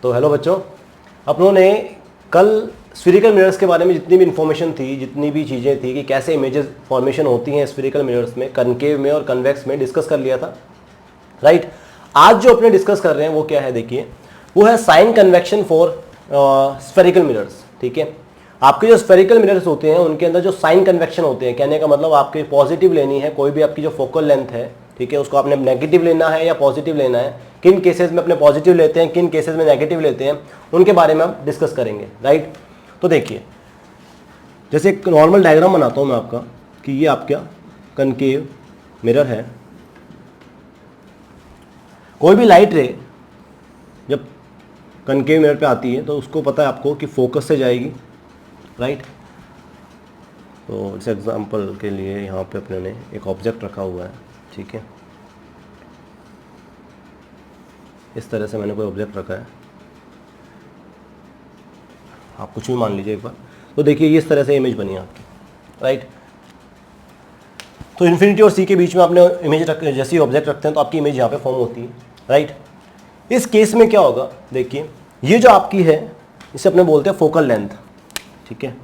तो हेलो बच्चों, अपनों ने कल स्फीरिकल मिरर्स के बारे में जितनी भी इंफॉर्मेशन थी, जितनी भी चीज़ें थी कि कैसे इमेजेस फॉर्मेशन होती हैं स्फीरिकल मिरर्स में, कनकेव में और कन्वेक्स में, डिस्कस कर लिया था। राइट। आज जो अपने डिस्कस कर रहे हैं वो क्या है, देखिए, वो है sign convention for spherical mirrors. ठीक है, आपके जो स्फेरिकल मिरर्स होते हैं उनके अंदर जो साइन कन्वेक्शन होते हैं, कहने का मतलब आपके पॉजिटिव लेनी है कोई भी आपकी जो फोकल लेंथ है, ठीक है, उसको आपने नेगेटिव लेना है या पॉजिटिव लेना है, किन केसेस में अपने पॉजिटिव लेते हैं, किन केसेस में नेगेटिव लेते हैं, उनके बारे में हम डिस्कस करेंगे। राइट। तो देखिए, जैसे एक नॉर्मल डायग्राम बनाता हूं मैं आपका कि ये आपका कनकेव मिरर है। कोई भी लाइट रे जब कनकेव मिरर पे आती है तो उसको पता है आपको कि फोकस से जाएगी। राइट। तो इस एग्जांपल के लिए यहाँ पे अपने ने एक ऑब्जेक्ट रखा हुआ है। ठीक है, इस तरह से मैंने कोई ऑब्जेक्ट रखा है, आप कुछ भी मान लीजिए एक बार। तो देखिए ये इस तरह से इमेज बनी है आपकी। राइट। तो इन्फिनिटी और सी के बीच में आपने इमेज जैसी ऑब्जेक्ट रखते हैं तो आपकी इमेज यहाँ पे फॉर्म होती है। राइट। इस केस में क्या होगा, देखिए, ये जो आपकी है इसे अपने बोलते हैं फोकल लेंथ। ठीक है,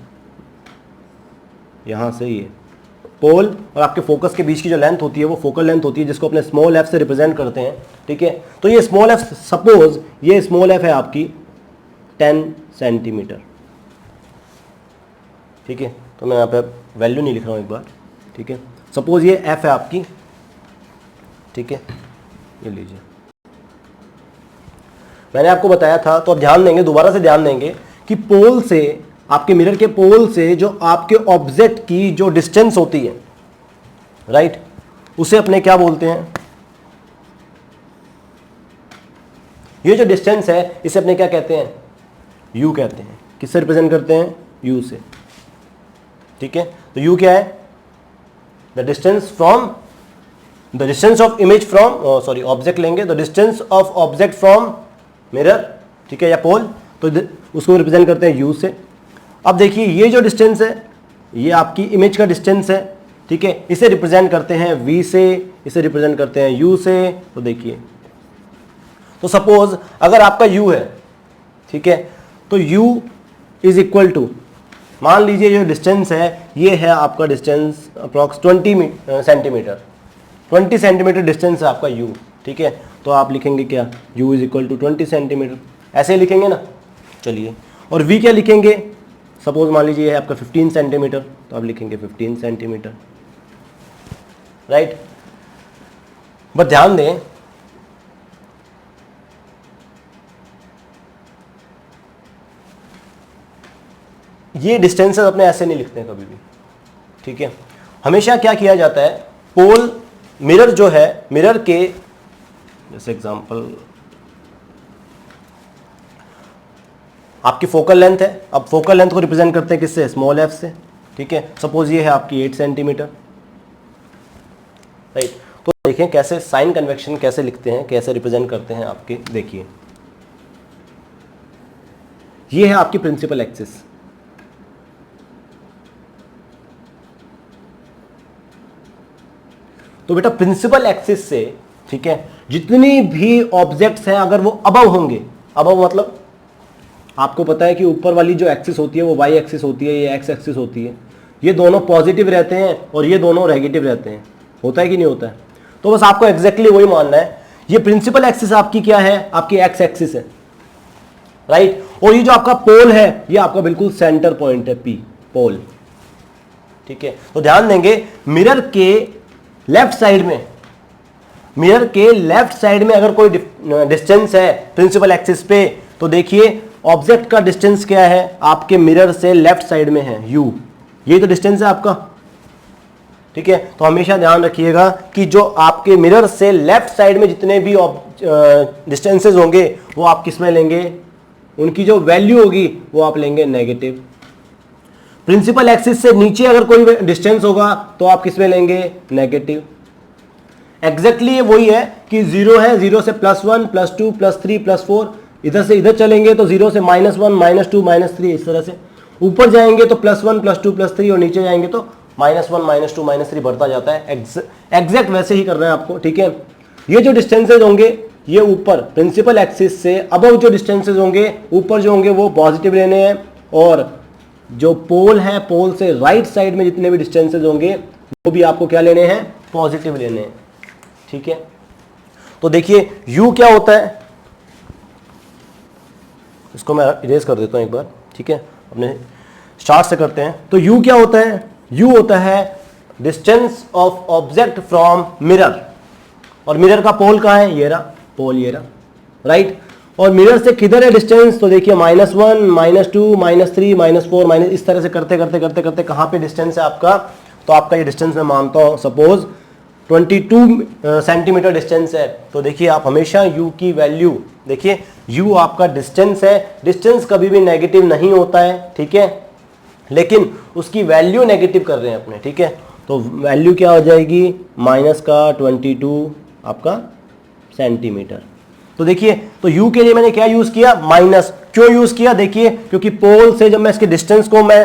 यहाँ से ये पोल और आपके फोकस के बीच की जो लेंथ होती है वो फोकल लेंथ होती है, जिसको अपने स्मॉल एफ से रिप्रेजेंट करते हैं। ठीक है, तो ये स्मॉल एफ, सपोज ये स्मॉल एफ है आपकी 10 सेंटीमीटर। ठीक है, तो मैं यहाँ पे वैल्यू नहीं लिख रहा हूँ एक बार। ठीक है, सपोज ये एफ है आपकी। ठीक है, ये लीजिए, मैंने आपको बताया था, तो अब ध्यान देंगे, दोबारा से ध्यान देंगे कि पोल से, आपके मिरर के पोल से जो आपके ऑब्जेक्ट की जो डिस्टेंस होती है, राइट, उसे अपने क्या बोलते हैं, ये जो डिस्टेंस है इसे अपने क्या कहते हैं, यू कहते हैं। किससे रिप्रेजेंट करते हैं, यू से। ठीक है, तो यू क्या है, the distance from, the distance of image from, sorry object लेंगे, the distance of object from mirror. ठीक है, या पोल, तो उसको रिप्रेजेंट करते हैं यू से। अब देखिए ये जो डिस्टेंस है ये आपकी इमेज का डिस्टेंस है। ठीक है, इसे रिप्रेजेंट करते हैं v से, इसे रिप्रेजेंट करते हैं u से। तो देखिए, तो सपोज अगर आपका u है, ठीक है, तो u इज इक्वल टू, मान लीजिए जो डिस्टेंस है ये है आपका distance approx 20 centimetre, 20 centimetre distance है आपका u। ठीक है, तो आप लिखेंगे क्या, u is equal to 20 centimetre, ऐसे ही लिखेंगे ना। चलिए, और v क्या लिखेंगे, सपोज मान लीजिए है आपका 15 सेंटीमीटर, तो आप लिखेंगे 15 सेंटीमीटर। राइट। बस ध्यान दें, ये डिस्टेंसेस अपने ऐसे नहीं लिखते हैं कभी भी। ठीक है, हमेशा क्या किया जाता है, पोल, मिरर जो है, मिरर के, जैसे एग्जांपल आपकी फोकल लेंथ है, अब फोकल लेंथ को रिप्रेजेंट करते हैं किससे, स्मॉल एफ से। ठीक है, सपोज ये है आपकी 8 सेंटीमीटर। राइट। तो देखें कैसे साइन कन्वेक्शन कैसे लिखते हैं, कैसे रिप्रेजेंट करते हैं आपके, देखिए ये है आपकी प्रिंसिपल एक्सिस। तो बेटा प्रिंसिपल एक्सिस से, ठीक है, जितनी भी ऑब्जेक्ट्स हैं अगर वो अबव होंगे, अबव मतलब आपको पता है कि ऊपर वाली जो एक्सिस होती है वो वाई एक्सिस होती है, ये एक्स एक्सिस होती है, ये दोनों पॉजिटिव रहते हैं और ये दोनों नेगेटिव रहते हैं। होता है कि नहीं होता है, तो बस आपको एग्जैक्टली वही मानना है। ये प्रिंसिपल एक्सिस आपकी क्या है, आपकी एक्स एक्सिस है। राइट। और ये जो आपका पोल है ये आपका बिल्कुल सेंटर पॉइंट है, पी, पोल। ठीक है, तो ध्यान देंगे मिरर के लेफ्ट साइड में, मिरर के लेफ्ट साइड में अगर कोई डिस्टेंस है प्रिंसिपल एक्सिस पे, तो देखिए ऑब्जेक्ट का डिस्टेंस क्या है, आपके मिरर से लेफ्ट साइड में है, u, ये तो डिस्टेंस है आपका। ठीक है, तो हमेशा ध्यान रखिएगा कि जो आपके मिरर से लेफ्ट साइड में जितने भी डिस्टेंसेस होंगे वो आप किस में लेंगे, उनकी जो वैल्यू होगी वो आप लेंगे नेगेटिव। प्रिंसिपल एक्सिस से नीचे अगर कोई डिस्टेंस होगा तो आप किस में लेंगे, नेगेटिव। एग्जैक्टली वही है कि 0 है, 0 से +1, +2, +3, +4, इधर से इधर चलेंगे तो 0 से -1, -2, -3, इस तरह से ऊपर जाएंगे तो +1, +2, +3, और नीचे जाएंगे तो -1, -2, -3 बढ़ता जाता है। एग्जैक्ट वैसे ही करना है आपको। ठीक है, ये जो डिस्टेंसेज होंगे ये ऊपर प्रिंसिपल एक्सिस से अबव जो डिस्टेंसेस होंगे ऊपर जो होंगे वो पॉजिटिव लेने हैं, और जो पोल है पोल से राइट साइड में जितने भी डिस्टेंसेस होंगे वो भी आपको क्या लेने हैं, पॉजिटिव लेने हैं। ठीक है, तो देखिए u क्या होता है, इसको मैं इरेज कर देता हूं एक बार। ठीक है, अपने स्टार्ट से करते हैं। तो u क्या होता है, u होता है distance of object from mirror, और मिरर का पोल कहाँ है, ये रहा पोल, ये रहा राइट। और मिरर से किधर है डिस्टेंस, तो देखिए -1, -2, -3, -4 माइनस, इस तरह से करते करते करते करते कहाँ पे डिस्टेंस है आपका, तो आपका ये डिस्टेंस मैं मानता हूँ सपोज 22 सेंटीमीटर डिस्टेंस है। तो देखिए आप हमेशा u की वैल्यू देखिए, u आपका डिस्टेंस है, डिस्टेंस कभी भी नेगेटिव नहीं होता है। ठीक है, लेकिन उसकी वैल्यू नेगेटिव कर रहे हैं अपने। ठीक है, तो वैल्यू क्या हो जाएगी, -22 आपका सेंटीमीटर। तो देखिए, तो u के लिए मैंने क्या यूज किया, माइनस। क्यों यूज किया, देखिए क्योंकि पोल से जब मैं इसके डिस्टेंस को मैं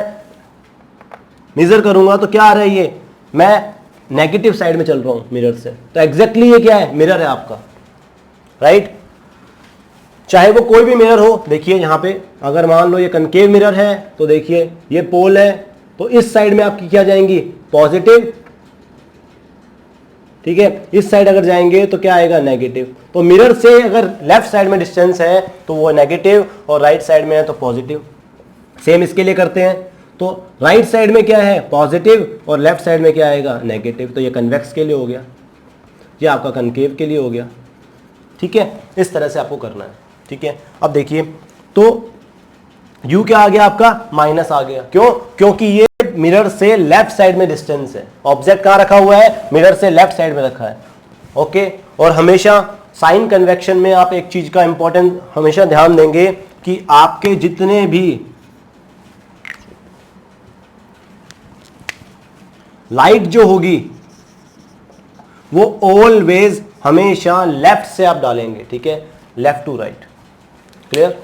मेजर करूंगा तो क्या आ रहा है, ये मैं नेगेटिव साइड में चल रहा हूं मिरर से। तो एग्जैक्टली ये क्या है, मिरर है आपका राइट। चाहे वो कोई भी मिरर हो, देखिए यहां पे अगर मान लो ये कनकेव मिरर है तो देखिए ये पोल है, तो इस साइड में आपकी क्या जाएंगी, पॉजिटिव। ठीक है, इस साइड अगर जाएंगे तो क्या आएगा, नेगेटिव। तो मिरर से अगर लेफ्ट साइड में डिस्टेंस है तो वो नेगेटिव, और राइट साइड में है तो पॉजिटिव। सेम इसके लिए करते हैं, तो राइट साइड में क्या है, पॉजिटिव, और लेफ्ट साइड में क्या आएगा, नेगेटिव। तो ये कन्वेक्स के लिए हो गया, ये आपका कनकेव के लिए हो गया। ठीक है, इस तरह से आपको करना है। ठीक है, अब देखिए तो u क्या आ गया आपका, माइनस आ गया। क्यों, क्योंकि ये मिरर से लेफ्ट साइड में डिस्टेंस है, ऑब्जेक्ट कहां रखा हुआ है, मिरर से लेफ्ट साइड में रखा है। ओके, और हमेशा साइन कन्वेक्शन में आप एक चीज का इंपॉर्टेंट हमेशा ध्यान देंगे कि आपके जितने भी लाइट जो होगी वो ऑलवेज हमेशा लेफ्ट से आप डालेंगे। ठीक है, लेफ्ट टू राइट, क्लियर।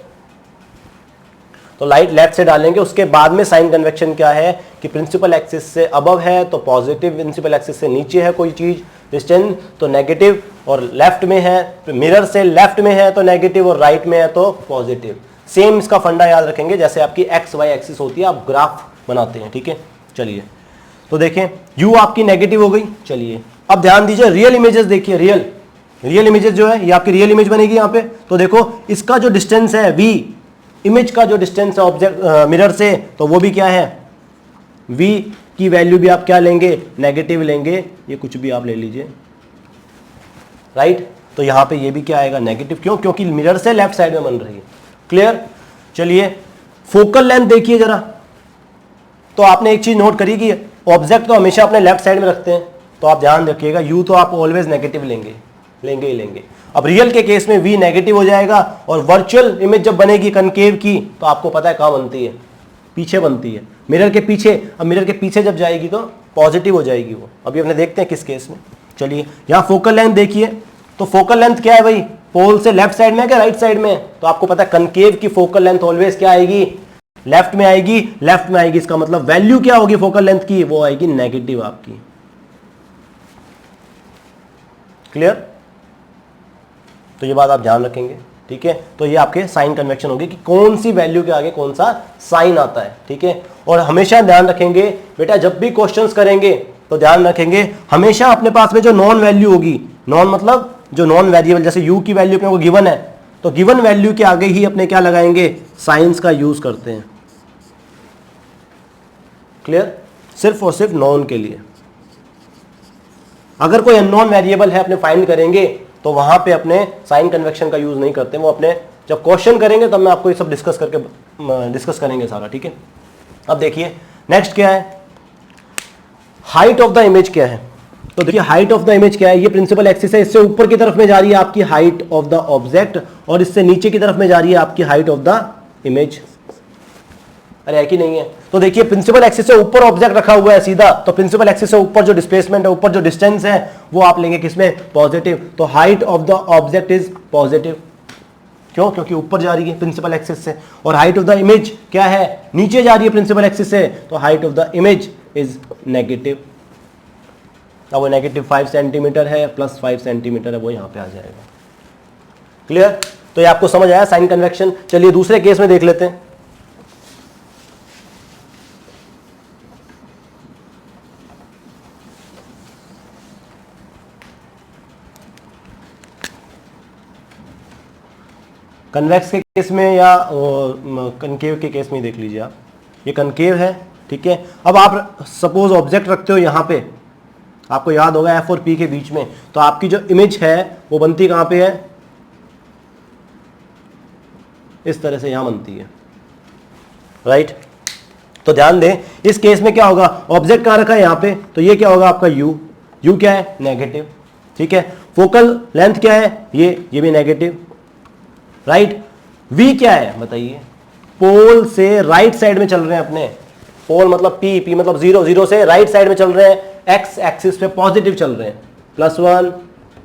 तो लाइट लेफ्ट से डालेंगे, उसके बाद में साइन कन्वेक्शन क्या है कि प्रिंसिपल एक्सिस से अबव है तो पॉजिटिव, प्रिंसिपल एक्सिस से नीचे है कोई चीज डिस्टेंस तो नेगेटिव, और लेफ्ट में है मिरर से लेफ्ट में है तो नेगेटिव, और राइट में है तो पॉजिटिव। सेम इसका फंडा याद रखेंगे जैसे आपकी एक्स वाई एक्सिस होती है, आप ग्राफ बनाते हैं। ठीक है, चलिए तो देखें u आपकी नेगेटिव हो गई। चलिए अब ध्यान दीजिए, रियल इमेजेस देखिए, रियल इमेजेस जो है ये आपकी रियल इमेज बनेगी यहाँ पे। तो देखो इसका जो डिस्टेंस है v, इमेज का जो डिस्टेंस है ऑब्जेक्ट मिरर से, तो वो भी क्या है, v की वैल्यू भी आप क्या लेंगे, नेगेटिव लेंगे। ये कुछ भी आप ले लीजिए राइट। तो यहाँ पे ये भी क्या आएगा, नेगेटिव। क्यों, क्योंकि मिरर से लेफ्ट साइड में बन रही है। क्लियर। चलिए फोकल लेंथ देखिए जरा, तो आपने एक चीज नोट करी कि ऑब्जेक्ट तो हमेशा अपने लेफ्ट साइड में रखते हैं, तो आप ध्यान रखिएगा u तो आप ऑलवेज नेगेटिव लेंगे ही लेंगे। अब रियल के केस में v नेगेटिव हो जाएगा, और वर्चुअल इमेज जब बनेगी कनकेव की तो आपको पता है कहाँ बनती है, पीछे बनती है, मिरर के पीछे। अब मिरर के पीछे जब जाएगी तो पॉजिटिव हो जाएगी वो। अभी अपने देखते हैं किस केस में। चलिए यहाँ फोकल लेंथ देखिए, तो फोकल लेंथ क्या है भाई, पोल से लेफ्ट साइड में है क्या राइट साइड में, तो आपको पता है कनकेव की फोकल लेंथ ऑलवेज क्या आएगी, लेफ्ट में आएगी, लेफ्ट में आएगी। इसका मतलब वैल्यू क्या होगी फोकल लेंथ की, वो आएगी नेगेटिव आपकी। क्लियर। तो ये बात आप ध्यान रखेंगे। ठीक है, तो ये आपके साइन कन्वेक्शन होगी कि कौन सी वैल्यू के आगे कौन सा साइन आता है। ठीक है, और हमेशा ध्यान रखेंगे बेटा, जब भी क्वेश्चंस करेंगे तो ध्यान रखेंगे हमेशा अपने पास में जो नॉन वैल्यू होगी, नॉन मतलब जो नॉन वेरिएबल, जैसे u की वैल्यू अपने को गिवन है, तो गिवन वैल्यू के आगे ही अपने क्या लगाएंगे, साइंस का यूज करते हैं। क्लियर, सिर्फ और सिर्फ नॉन के लिए। अगर कोई अननोन वेरिएबल है अपने फाइंड करेंगे तो वहां पे अपने साइन कन्वेक्शन का यूज नहीं करते, वो अपने जब क्वेश्चन करेंगे तब मैं आपको ये सब डिस्कस करेंगे सारा। ठीक है, अब देखिए नेक्स्ट क्या है, हाइट ऑफ द इमेज क्या है। तो देखिए हाइट ऑफ द इमेज क्या है, ये प्रिंसिपल एक्सिस है, इससे ऊपर की तरफ में जा रही है आपकी हाइट ऑफ द ऑब्जेक्ट, और इससे नीचे की तरफ में जा रही है आपकी हाइट ऑफ द इमेज। अरे है कि नहीं है। तो देखिए प्रिंसिपल एक्सिस से ऊपर ऑब्जेक्ट रखा हुआ है सीधा, तो प्रिंसिपल एक्सिस से ऊपर जो डिस्प्लेसमेंट है, ऊपर जो डिस्टेंस है, वो आप लेंगे किसमें, पॉजिटिव। तो height of the object is positive. क्यों, क्योंकि ऊपर जा रही है प्रिंसिपल एक्सिस से। और हाइट ऑफ द इमेज क्या है, नीचे जा रही है प्रिंसिपल एक्सिस से, तो height of the image is negative. अब वो नेगेटिव 5 सेंटीमीटर है, प्लस 5 सेंटीमीटर है, वो यहाँ पे आ जाएगा। क्लियर? तो ये आपको समझ आया साइन कन्वेक्शन। चलिए दूसरे केस में देख लेते हैं। कन्वेक्स के केस में या कनकेव के केस में देख लीजिए आप, ये कनकेव है, ठीक है। अब आप सपोज ऑब्जेक्ट रखते हो यहाँ पे, आपको याद होगा एफ और पी के बीच में, तो आपकी जो इमेज है वो बनती कहाँ पे है, इस तरह से यहां बनती है, राइट। तो ध्यान दें इस केस में क्या होगा, ऑब्जेक्ट कहां रखा है यहाँ पे, तो ये क्या होगा आपका यू, यू क्या है नेगेटिव, ठीक है। फोकल लेंथ क्या है, ये भी नेगेटिव, राइट। वी क्या है बताइए, पोल से राइट साइड में चल रहे हैं अपने, पोल मतलब पी, पी मतलब जीरो, जीरो से राइट साइड में चल रहे हैं, एक्स एक्सिस पे पॉजिटिव चल रहे हैं, +1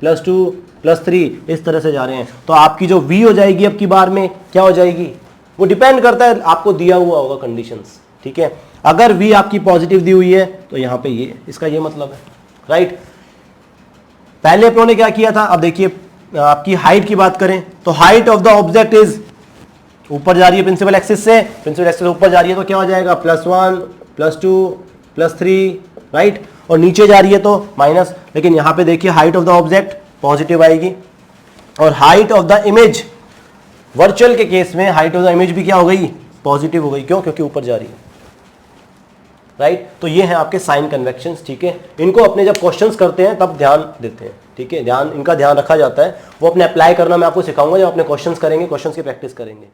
+2 +3 इस तरह से जा रहे हैं। तो आपकी जो v हो जाएगी अब की बार में क्या हो जाएगी, वो डिपेंड करता है आपको दिया हुआ होगा कंडीशंस, ठीक है। अगर v आपकी पॉजिटिव दी हुई है तो यहां पे ये, इसका ये मतलब है, राइट। पहले अपनों ने क्या किया था, अब देखिए आपकी हाइट की बात करें तो height of the object is, ऊपर जा रही है प्रिंसिपल एक्सिस से, प्रिंसिपल एक्सिस से ऊपर जा रही है तो क्या हो जाएगा +1 +2 +3, राइट। और नीचे जा रही है तो माइनस, लेकिन यहां पे देखिए height of the object positive आएगी, और height of the image, virtual के केस में हाइट ऑफ द इमेज भी क्या हो गई, पॉजिटिव हो गई, क्यों, क्योंकि ऊपर जा रही है, राइट। तो ये हैं आपके साइन कन्वेक्शंस, ठीक है। इनको अपने जब क्वेश्चंस करते हैं तब ध्यान देते हैं, ठीक है, ध्यान इनका ध्यान रखा जाता है, वो अपने अप्लाई करना मैं आपको सिखाऊंगा जब अपने क्वेश्चंस करेंगे, क्वेश्चंस की प्रैक्टिस करेंगे।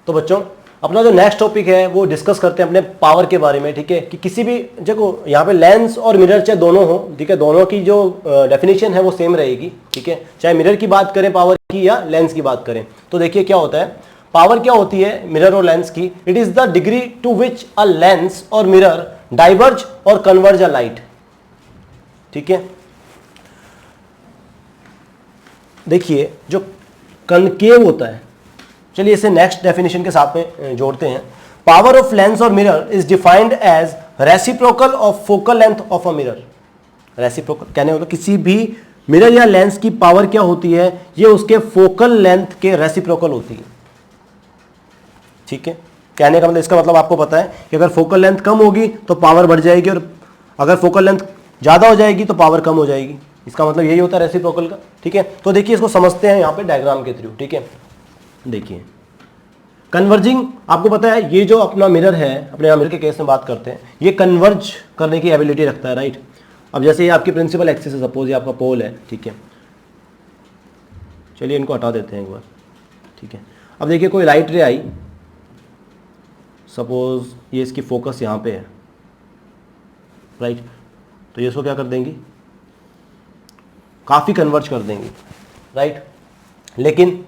तो बच्चों अपना जो नेक्स्ट टॉपिक है वो डिस्कस करते हैं अपने पावर के बारे में, ठीक है, कि किसी भी देखो यहाँ पे लेंस और मिरर चाहे दोनों हो, ठीक है, दोनों की जो डेफिनेशन है वो सेम रहेगी, ठीक है, चाहे मिरर की बात करें पावर की या लेंस की बात करें। तो देखिए क्या होता है, पावर क्या होती है मिरर और लेंस की, it is the degree to which a lens और मिरर डाइवर्ज और कन्वर्ज अ लाइट, ठीक है। देखिए जो कनकेव होता है, चलिए इसे नेक्स्ट डेफिनेशन के साथ में जोड़ते हैं। पावर ऑफ लेंस और mirror is defined as reciprocal of focal length of a mirror. Reciprocal कहने मतलब किसी भी मिरर या लेंस की पावर क्या होती है, ये उसके फोकल लेंथ के रेसिप्रोकल होती है, ठीक है। कहने का मतलब, इसका मतलब आपको पता है कि अगर फोकल लेंथ कम होगी तो पावर बढ़ जाएगी, और अगर फोकल लेंथ ज्यादा हो जाएगी तो पावर कम हो जाएगी। इसका मतलब यही होता है रेसिप्रोकल का, ठीक है। तो देखिए इसको समझते हैं यहाँ पे डायग्राम के थ्रू, ठीक है। देखिए कन्वर्जिंग, आपको पता है ये जो अपना मिरर है, अपने यहाँ मिरर के केस में बात करते हैं, ये कन्वर्ज करने की एबिलिटी रखता है, राइट। अब जैसे ये आपकी प्रिंसिपल एक्सिस है, सपोज ये आपका पोल है, ठीक है, चलिए इनको हटा देते हैं एक बार, ठीक है। अब देखिए कोई लाइट रे आई, सपोज ये इसकी फोकस यहाँ पे है, राइट, तो ये इसको क्या कर देंगी, काफ़ी कन्वर्ज कर देंगी, राइट। लेकिन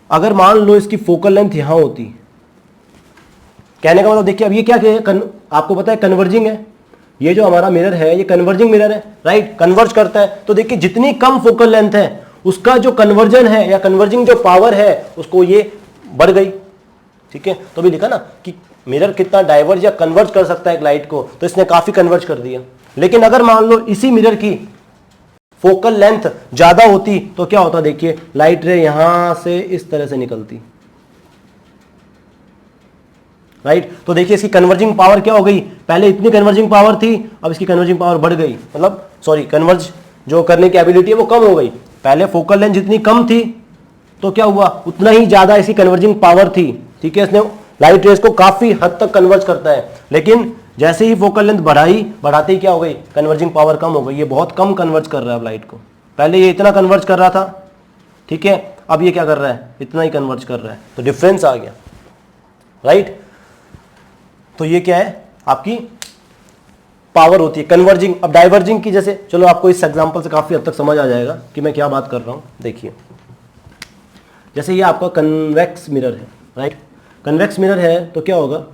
अगर मान लो इसकी फोकल लेंथ यहां होती, कहने का मतलब देखिए अब ये क्या आपको पता है कन्वर्जिंग है, ये जो हमारा मिरर है ये कन्वर्जिंग मिरर है, राइट, कन्वर्ज करता है। तो देखिए जितनी कम फोकल लेंथ है उसका जो कन्वर्जन है या कन्वर्जिंग जो पावर है उसको ये बढ़ गई, ठीक है। तो भी लिखा ना कि मिरर कितना डाइवर्ज या कन्वर्ज कर सकता है एक लाइट को, तो इसने काफी कन्वर्ज कर दिया। लेकिन अगर मान लो इसी मिरर की फोकल लेंथ ज्यादा होती तो क्या होता, देखिए लाइट रे यहां से इस तरह से निकलती, राइट। तो देखिए इसकी कन्वर्जिंग पावर क्या हो गई, पहले इतनी कन्वर्जिंग पावर थी, अब इसकी कन्वर्जिंग पावर बढ़ गई, मतलब सॉरी कन्वर्ज जो करने की एबिलिटी है वो कम हो गई। पहले फोकल लेंथ जितनी कम थी तो क्या हुआ, उतना ही ज्यादा इसकी कन्वर्जिंग पावर थी, ठीक है। इसने लाइट रेस को काफी हद तक कन्वर्ज करता है, लेकिन जैसे ही फोकल लेंथ बढ़ाते ही क्या हो गई, कन्वर्जिंग पावर कम हो गई, ये बहुत कम कन्वर्ज कर रहा है अब लाइट को। पहले ये इतना कन्वर्ज कर रहा था, ठीक है, अब ये क्या कर रहा है, इतना ही कन्वर्ज कर रहा है, तो डिफरेंस आ गया, राइट। तो ये क्या है आपकी पावर होती है कन्वर्जिंग। अब डाइवर्जिंग की जैसे, चलो आपको इस एग्जांपल से काफी हद तक समझ आ जाएगा कि मैं क्या बात कर रहा हूं। देखिए जैसे ये आपका कन्वेक्स मिरर है, राइट, कन्वेक्स मिरर है तो क्या होगा,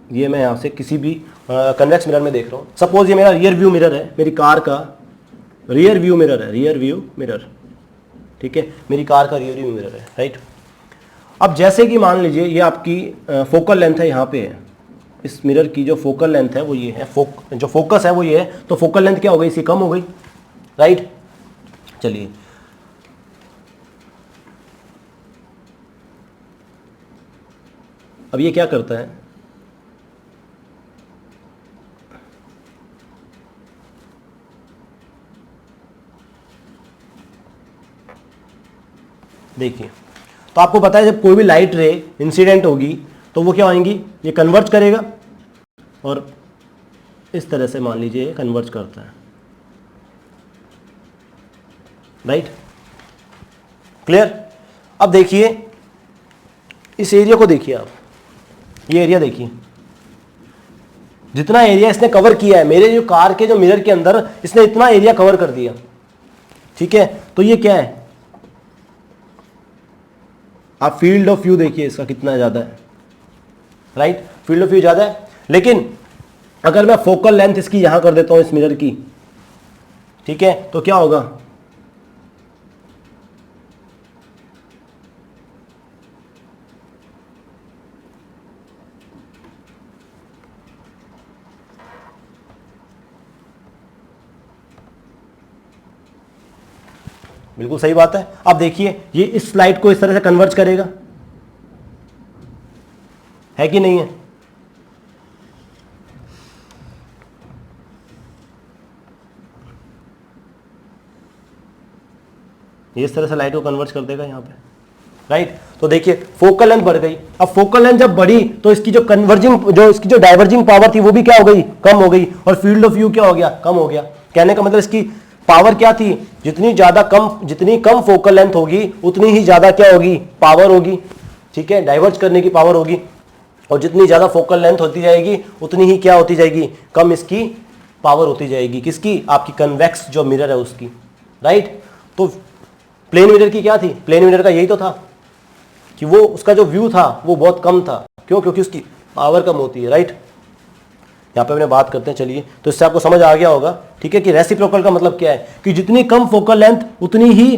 ये मैं यहां से किसी भी कन्वेक्स मिरर में देख रहा हूं, सपोज ये मेरा रियर व्यू मिरर है, मेरी कार का रियर व्यू मिरर है, रियर व्यू मिरर, ठीक है, मेरी कार का रियर व्यू मिरर है, राइट। अब जैसे कि मान लीजिए ये आपकी फोकल लेंथ है, यहाँ पे है, इस मिरर की जो फोकल लेंथ है वो ये है, जो फोकस है वो ये है, तो फोकल लेंथ क्या हो गई, इसकी कम हो गई, राइट। चलिए अब ये क्या करता है, देखिए, तो आपको पता है जब कोई भी लाइट रे इंसिडेंट होगी तो वो क्या होंगी, ये कन्वर्ज करेगा और इस तरह से मान लीजिए कन्वर्ज करता है, राइट, क्लियर। अब देखिए इस एरिया को देखिए आप, ये एरिया देखिए, जितना एरिया इसने कवर किया है मेरे जो कार के जो मिरर के अंदर इसने इतना एरिया कवर कर दिया, ठीक है। तो ये क्या है, आप फील्ड ऑफ व्यू देखिए इसका कितना ज्यादा है, राइट, फील्ड ऑफ व्यू ज्यादा है। लेकिन अगर मैं फोकल लेंथ इसकी यहां कर देता हूं इस मिरर की, ठीक है, तो क्या होगा, बिल्कुल सही बात है। अब देखिए ये इस लाइट को इस तरह से कन्वर्ज करेगा, है कि नहीं है, ये इस तरह से लाइट को कन्वर्ज कर देगा यहां पे, राइट। तो देखिए फोकल लेंथ बढ़ गई। अब फोकल लेंथ जब बढ़ी तो इसकी जो कन्वर्जिंग जो इसकी जो डाइवर्जिंग पावर थी वो भी क्या हो गई, कम हो गई, और फील्ड ऑफ व्यू क्या हो गया, कम हो गया। कहने का मतलब इसकी पावर क्या थी, जितनी कम फोकल लेंथ होगी उतनी ही ज्यादा क्या होगी, पावर होगी, ठीक है, डाइवर्ज करने की पावर होगी। और जितनी ज्यादा फोकल लेंथ होती जाएगी उतनी ही क्या होती जाएगी, कम इसकी पावर होती जाएगी, किसकी, आपकी कन्वेक्स जो मिरर है उसकी, राइट। तो प्लेन मिरर की क्या थी, प्लेन मिरर का यही तो था कि वो उसका जो व्यू था वो बहुत कम था, क्यों, क्योंकि उसकी पावर कम होती है, राइट। यहाँ पे अपने बात करते हैं, चलिए, तो इससे आपको समझ आ गया होगा, ठीक है, कि रेसिप्रोकल का मतलब क्या है, कि जितनी कम फोकल लेंथ उतनी ही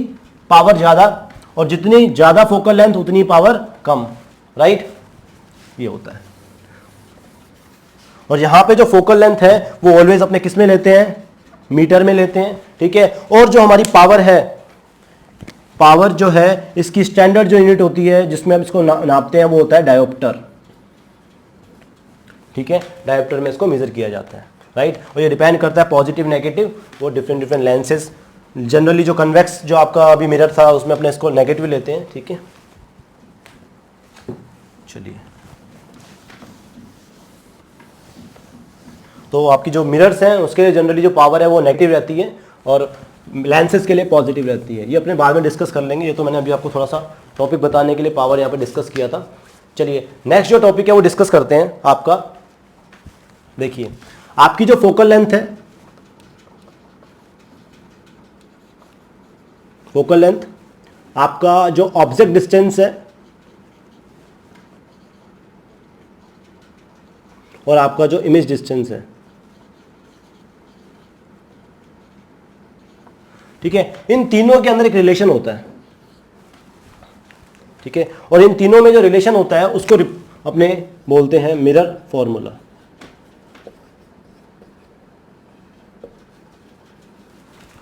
पावर ज्यादा, और जितनी ज्यादा फोकल लेंथ उतनी पावर कम, राइट, ये होता है। और यहां पे जो फोकल लेंथ है वो ऑलवेज अपने किस में लेते हैं, मीटर में लेते हैं, ठीक है। और जो हमारी पावर है, पावर जो है इसकी स्टैंडर्ड जो यूनिट होती है जिसमें हम इसको नापते हैं वो होता है डायोप्टर, ठीक है, डायोप्टर में इसको मेजर किया जाता है, राइट। और ये डिपेंड करता है पॉजिटिव नेगेटिव, वो डिफरेंट लेंसेज, जनरली जो कन्वेक्स जो आपका अभी मिरर था उसमें अपने इसको नेगेटिव लेते हैं, ठीक है। चलिए, तो आपकी जो मिरर्स हैं उसके लिए जनरली जो पावर है वो नेगेटिव रहती है और लेंसेज के लिए पॉजिटिव रहती है। ये अपने बाद में डिस्कस कर लेंगे, ये तो मैंने अभी आपको थोड़ा सा टॉपिक बताने के लिए पावर यहाँ पे डिस्कस किया था। चलिए नेक्स्ट जो टॉपिक है वो डिस्कस करते हैं आपका। देखिए आपकी जो फोकल लेंथ है, फोकल लेंथ, आपका जो ऑब्जेक्ट डिस्टेंस है और आपका जो इमेज डिस्टेंस है, ठीक है, इन तीनों के अंदर एक रिलेशन होता है, ठीक है। और इन तीनों में जो रिलेशन होता है उसको अपने बोलते हैं मिरर फॉर्मूला,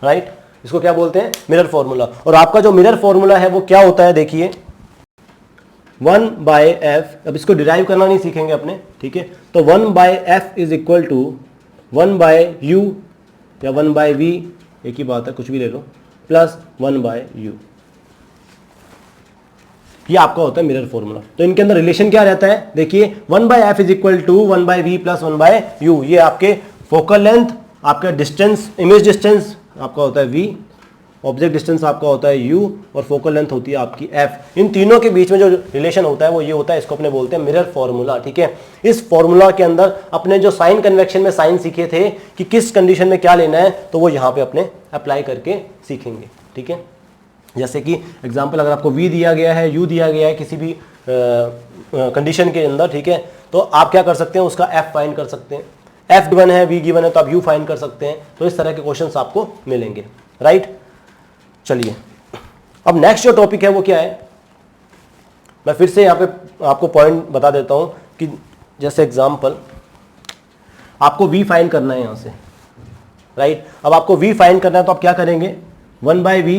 राइट। इसको क्या बोलते हैं, मिरर फॉर्मूला। और आपका जो मिरर फॉर्मूला है वो क्या होता है, देखिए 1/f, अब इसको डिराइव करना नहीं सीखेंगे अपने, ठीक है। तो 1/f is equal to 1/u या 1/v, एक ही बात है, कुछ भी ले लो, प्लस 1/u, ये आपका होता है मिरर फॉर्मूला। तो इनके अंदर रिलेशन क्या रहता है, देखिए 1/f is equal to 1/v plus 1/u, ये आपके फोकल लेंथ, आपका डिस्टेंस, इमेज डिस्टेंस आपका होता है v, ऑब्जेक्ट डिस्टेंस आपका होता है u, और फोकल लेंथ होती है आपकी f। इन तीनों के बीच में जो रिलेशन होता है वो ये होता है, इसको अपने बोलते हैं मिरर फॉर्मूला, ठीक है। इस फॉर्मूला के अंदर अपने जो साइन कन्वेक्शन में साइन सीखे थे कि किस कंडीशन में क्या लेना है, तो वो यहाँ पे अपने अप्लाई करके सीखेंगे, ठीक है। जैसे कि एग्जाम्पल, अगर आपको v दिया गया है, u दिया गया है किसी भी कंडीशन के अंदर, ठीक है, तो आप क्या कर सकते हैं, उसका f फाइंड कर सकते हैं। f गिवन है, v गिवन है, तो आप u फाइंड कर सकते हैं। तो इस तरह के क्वेश्चंस आपको मिलेंगे, राइट। चलिए अब नेक्स्ट जो टॉपिक है वो क्या है, मैं फिर से यहाँ पे आपको पॉइंट बता देता हूँ कि जैसे एग्जाम्पल आपको v फाइंड करना है यहाँ से, राइट। अब आपको v फाइंड करना है तो आप क्या करेंगे, 1 by V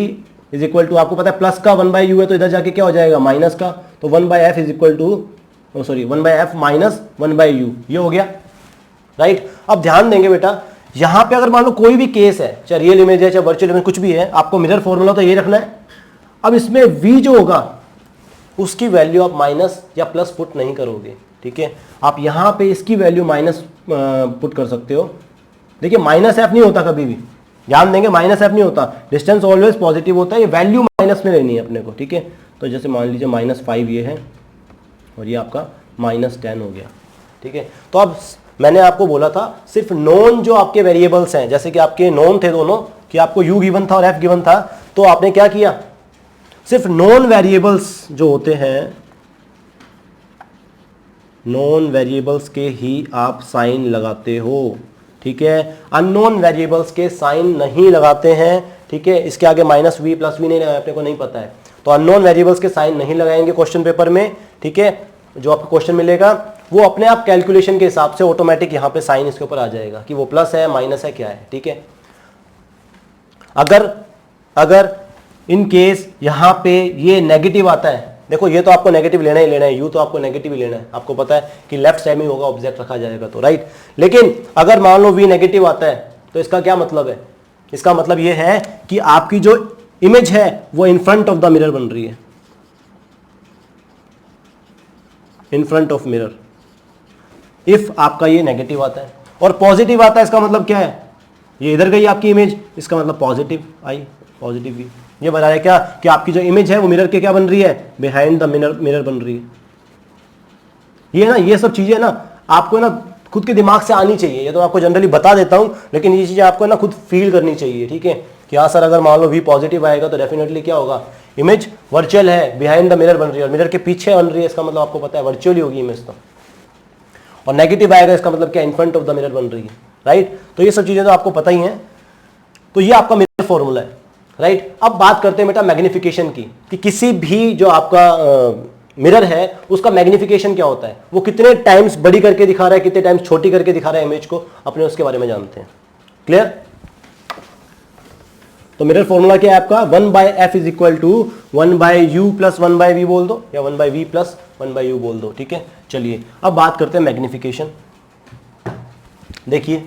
is equal to, आपको पता है प्लस का 1 बाई यू है तो इधर जाके क्या हो जाएगा माइनस का, तो 1 by F is equal to, sorry 1 by F minus 1 by U, ये हो गया राइट। अब ध्यान देंगे बेटा, यहां पे अगर मान लो कोई भी केस है, चाहे रियल इमेज है चाहे वर्चुअल इमेज कुछ भी है, आपको मिरर फॉर्मूला तो ये रखना है। अब इसमें v जो होगा उसकी वैल्यू आप माइनस या प्लस पुट नहीं करोगे, ठीक है। आप यहां पे इसकी वैल्यू माइनस पुट कर सकते हो। देखिए माइनस एफ नहीं होता कभी भी, ध्यान देंगे माइनस एफ नहीं होता, डिस्टेंस ऑलवेज पॉजिटिव होता है, ये वैल्यू माइनस में लेनी है अपने को, ठीक है। तो जैसे मान लीजिए -5 ये है और ये आपका -10 हो गया, ठीक है। तो अब मैंने आपको बोला था सिर्फ नॉन जो आपके वेरिएबल्स हैं, जैसे कि आपके नॉन थे दोनों कि आपको u गिवन था और f गिवन था, तो आपने क्या किया, सिर्फ नॉन वेरिएबल्स जो होते हैं, नॉन वेरिएबल्स के ही आप साइन लगाते हो, ठीक है। अननोन वेरिएबल्स के साइन नहीं लगाते हैं, ठीक है। इसके आगे -v + v नहीं लगाया, अपने को नहीं पता है, तो अननोन वेरिएबल्स के साइन नहीं लगाएंगे क्वेश्चन पेपर में, ठीक है। जो आपको क्वेश्चन मिलेगा वो अपने आप कैलकुलेशन के हिसाब से ऑटोमेटिक यहाँ पे साइन इसके ऊपर आ जाएगा कि वो प्लस है माइनस है क्या है, ठीक है। अगर इन केस यहाँ पे ये नेगेटिव आता है, देखो ये तो आपको नेगेटिव लेना ही लेना है, यू तो आपको नेगेटिव ही लेना है, आपको पता है कि लेफ्ट साइड में होगा ऑब्जेक्ट रखा जाएगा तो राइट। लेकिन अगर मान लो वी नेगेटिव आता है तो इसका क्या मतलब है, इसका मतलब ये है कि आपकी जो इमेज है वो in front of the mirror बन रही है, in front of mirror. If आपका ये नेगेटिव आता है और पॉजिटिव आता है, इसका मतलब क्या है, ये इधर गई आपकी इमेज, इसका मतलब पॉजिटिव आई, पॉजिटिव वी। ये बता रहा है क्या कि आपकी जो इमेज है वो मिरर के क्या बन रही है, बिहाइंड द मिरर बन रही है। ये ना, ये सब चीजें ना आपको ना खुद के दिमाग से आनी चाहिए, ये तो आपको जनरली बता देता हूं, लेकिन ये चीजें आपको ना खुद फील करनी चाहिए, ठीक है। कि हाँ सर अगर मान लो वी पॉजिटिव आएगा तो डेफिनेटली क्या होगा, इमेज वर्चुअल है, बिहाइंड द मिरर बन रही है और मिरर के पीछे बन रही है, इसका मतलब आपको पता है वर्चुअल ही होगी इमेज तो। और नेगेटिव आएगा इसका मतलब क्या, in front of the mirror बन रही है, राइट। तो ये सब चीजें तो आपको पता ही हैं। तो ये आपका मिरर फॉर्मूला है, राइट। अब बात करते हैं बेटा मैग्निफिकेशन की, कि किसी भी जो आपका मिरर है उसका मैग्निफिकेशन क्या होता है, वो कितने टाइम्स बड़ी करके दिखा रहा है, कितने टाइम्स छोटी करके दिखा रहा है इमेज को, अपने उसके बारे में जानते हैं। क्लियर। तो मिरर फॉर्मूला क्या है आपका, 1 by F is equal to 1 by U plus 1 by V बोल दो, या 1 by V plus 1 by U बोल दो, ठीक है। चलिए अब बात करते हैं मैग्निफिकेशन। देखिए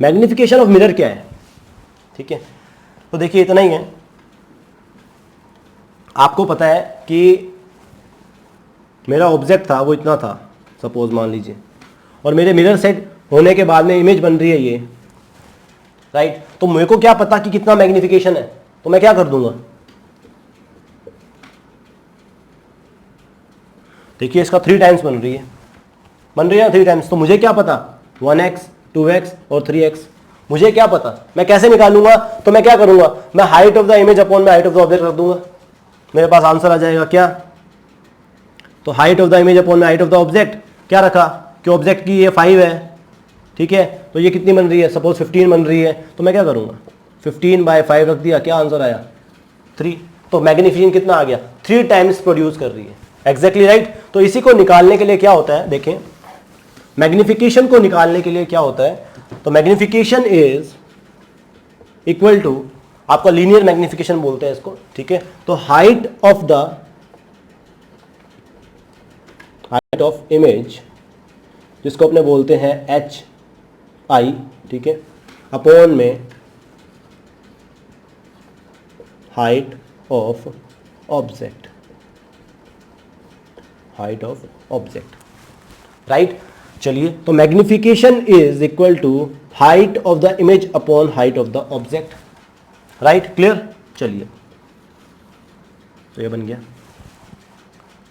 मैग्निफिकेशन ऑफ मिरर क्या है, ठीक है। तो देखिए इतना ही है, आपको पता है कि मेरा ऑब्जेक्ट था वो इतना था, सपोज मान लीजिए, और मेरे मिरर सेट होने के बाद में इमेज बन रही है ये, राइट। तो मेरे को क्या पता कि कितना मैग्निफिकेशन है, तो मैं क्या कर दूंगा, देखिए इसका 3 टाइम्स बन रही है ना 3 टाइम्स, तो मुझे क्या पता 1x 2x और 3x, मुझे क्या पता, मैं कैसे निकालूंगा, तो मैं क्या करूंगा, मैं height of the image upon में हाइट ऑफ द ऑब्जेक्ट रख दूंगा, मेरे पास आंसर आ जाएगा क्या। तो height of the image upon में हाइट ऑफ द ऑब्जेक्ट क्या रखा, कि ऑब्जेक्ट की ये 5 है, ठीक है। तो ये कितनी बन रही है, सपोज 15 बन रही है, तो मैं क्या करूंगा 15 बाय 5 रख दिया, क्या आंसर आया 3। तो मैग्निफिकेशन कितना आ गया, 3 टाइम्स प्रोड्यूस कर रही है, एग्जैक्टली राइट। तो इसी को निकालने के लिए क्या होता है, देखें मैग्निफिकेशन को निकालने के लिए क्या होता है, तो मैग्निफिकेशन इज इक्वल टू, आपका लीनियर मैग्निफिकेशन बोलते हैं इसको, ठीक है। तो हाइट ऑफ इमेज जिसको अपने बोलते हैं HI, ठीक है, अपॉन में हाइट ऑफ ऑब्जेक्ट, राइट। चलिए तो magnification is equal to height of the image upon height of the object, right. Clear. चलिए तो ये बन गया,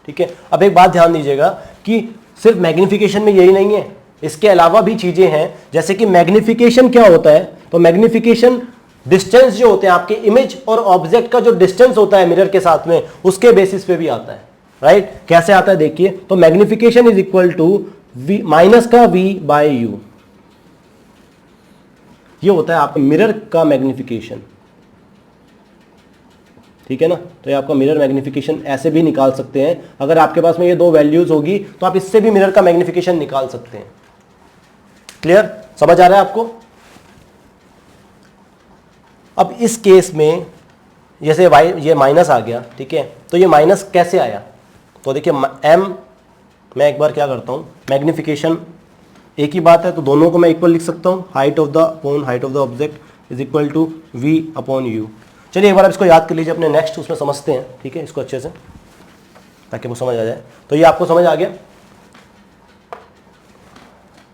ठीक है। अब एक बात ध्यान दीजिएगा कि सिर्फ मैग्निफिकेशन में यही नहीं है, इसके अलावा भी चीजें हैं, जैसे कि मैग्निफिकेशन क्या होता है, तो मैग्निफिकेशन डिस्टेंस जो होते हैं आपके इमेज और ऑब्जेक्ट का जो डिस्टेंस होता है मिरर के साथ में, उसके बेसिस पे भी आता है, राइट। कैसे आता है देखिए, तो magnification is equal to minus का v बाय यू, ये होता है आपके मिरर का मैग्निफिकेशन, ठीक है ना। तो ये आपका मिरर मैग्निफिकेशन ऐसे भी निकाल सकते हैं, अगर आपके पास में ये 2 वैल्यूज होगी तो आप इससे भी मिरर का मैग्निफिकेशन निकाल सकते हैं, क्लियर, समझ आ रहा है आपको? अब इस केस में जैसे y ये माइनस आ गया, ठीक है, तो ये माइनस कैसे आया? तो देखिए m, मैं एक बार क्या करता हूँ, मैग्निफिकेशन एक ही बात है तो दोनों को मैं इक्वल लिख सकता हूँ, height of the upon height of the object is equal to v upon u। चलिए एक बार आप इसको याद कर लीजिए अपने नेक्स्ट उसमें समझते हैं, ठीक है, इसको अच्छे से ताकि वो समझ आ जाए। तो ये आपको समझ आ गया।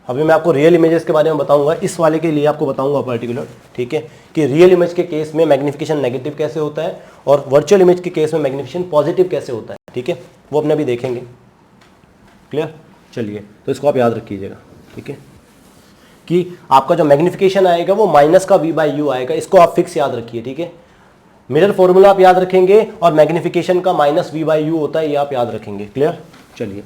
अभी मैं आपको रियल इमेजेस के बारे में बताऊंगा, इस वाले के लिए आपको बताऊंगा पर्टिकुलर, ठीक है, कि रियल इमेज के केस में मैग्निफिकेशन नेगेटिव कैसे होता है और वर्चुअल इमेज के केस में मैग्निफिकेशन पॉजिटिव कैसे होता है, ठीक है, वो अपने अभी देखेंगे। क्लियर, चलिए तो इसको आप याद रखिएगा, ठीक है, कि आपका जो मैग्निफिकेशन आएगा वो माइनस का v बाई यू आएगा, इसको आप फिक्स याद रखिए, ठीक है। मिरर फॉर्मूला आप याद रखेंगे और मैग्निफिकेशन का माइनस v बाई यू होता है, ये आप याद रखेंगे। क्लियर, चलिए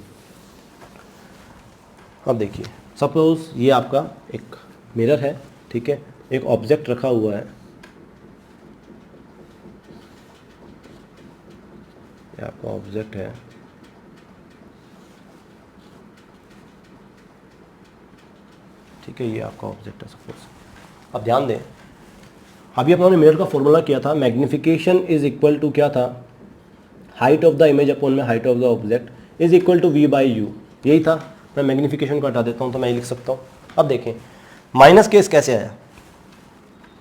अब देखिए, सपोज ये आपका एक मिरर है, ठीक है, एक ऑब्जेक्ट रखा हुआ है, ये आपका ऑब्जेक्ट है, ठीक है, ये आपका ऑब्जेक्ट है सपोज। अब ध्यान दें, अभी अपने मिरर का फॉर्मूला किया था, मैग्निफिकेशन इज इक्वल टू क्या था, height of the image upon में height of the object is equal to v by u, यही था। मैं मैग्निफिकेशन को हटा देता हूं तो मैं ये लिख सकता हूं। अब देखें माइनस केस कैसे आया,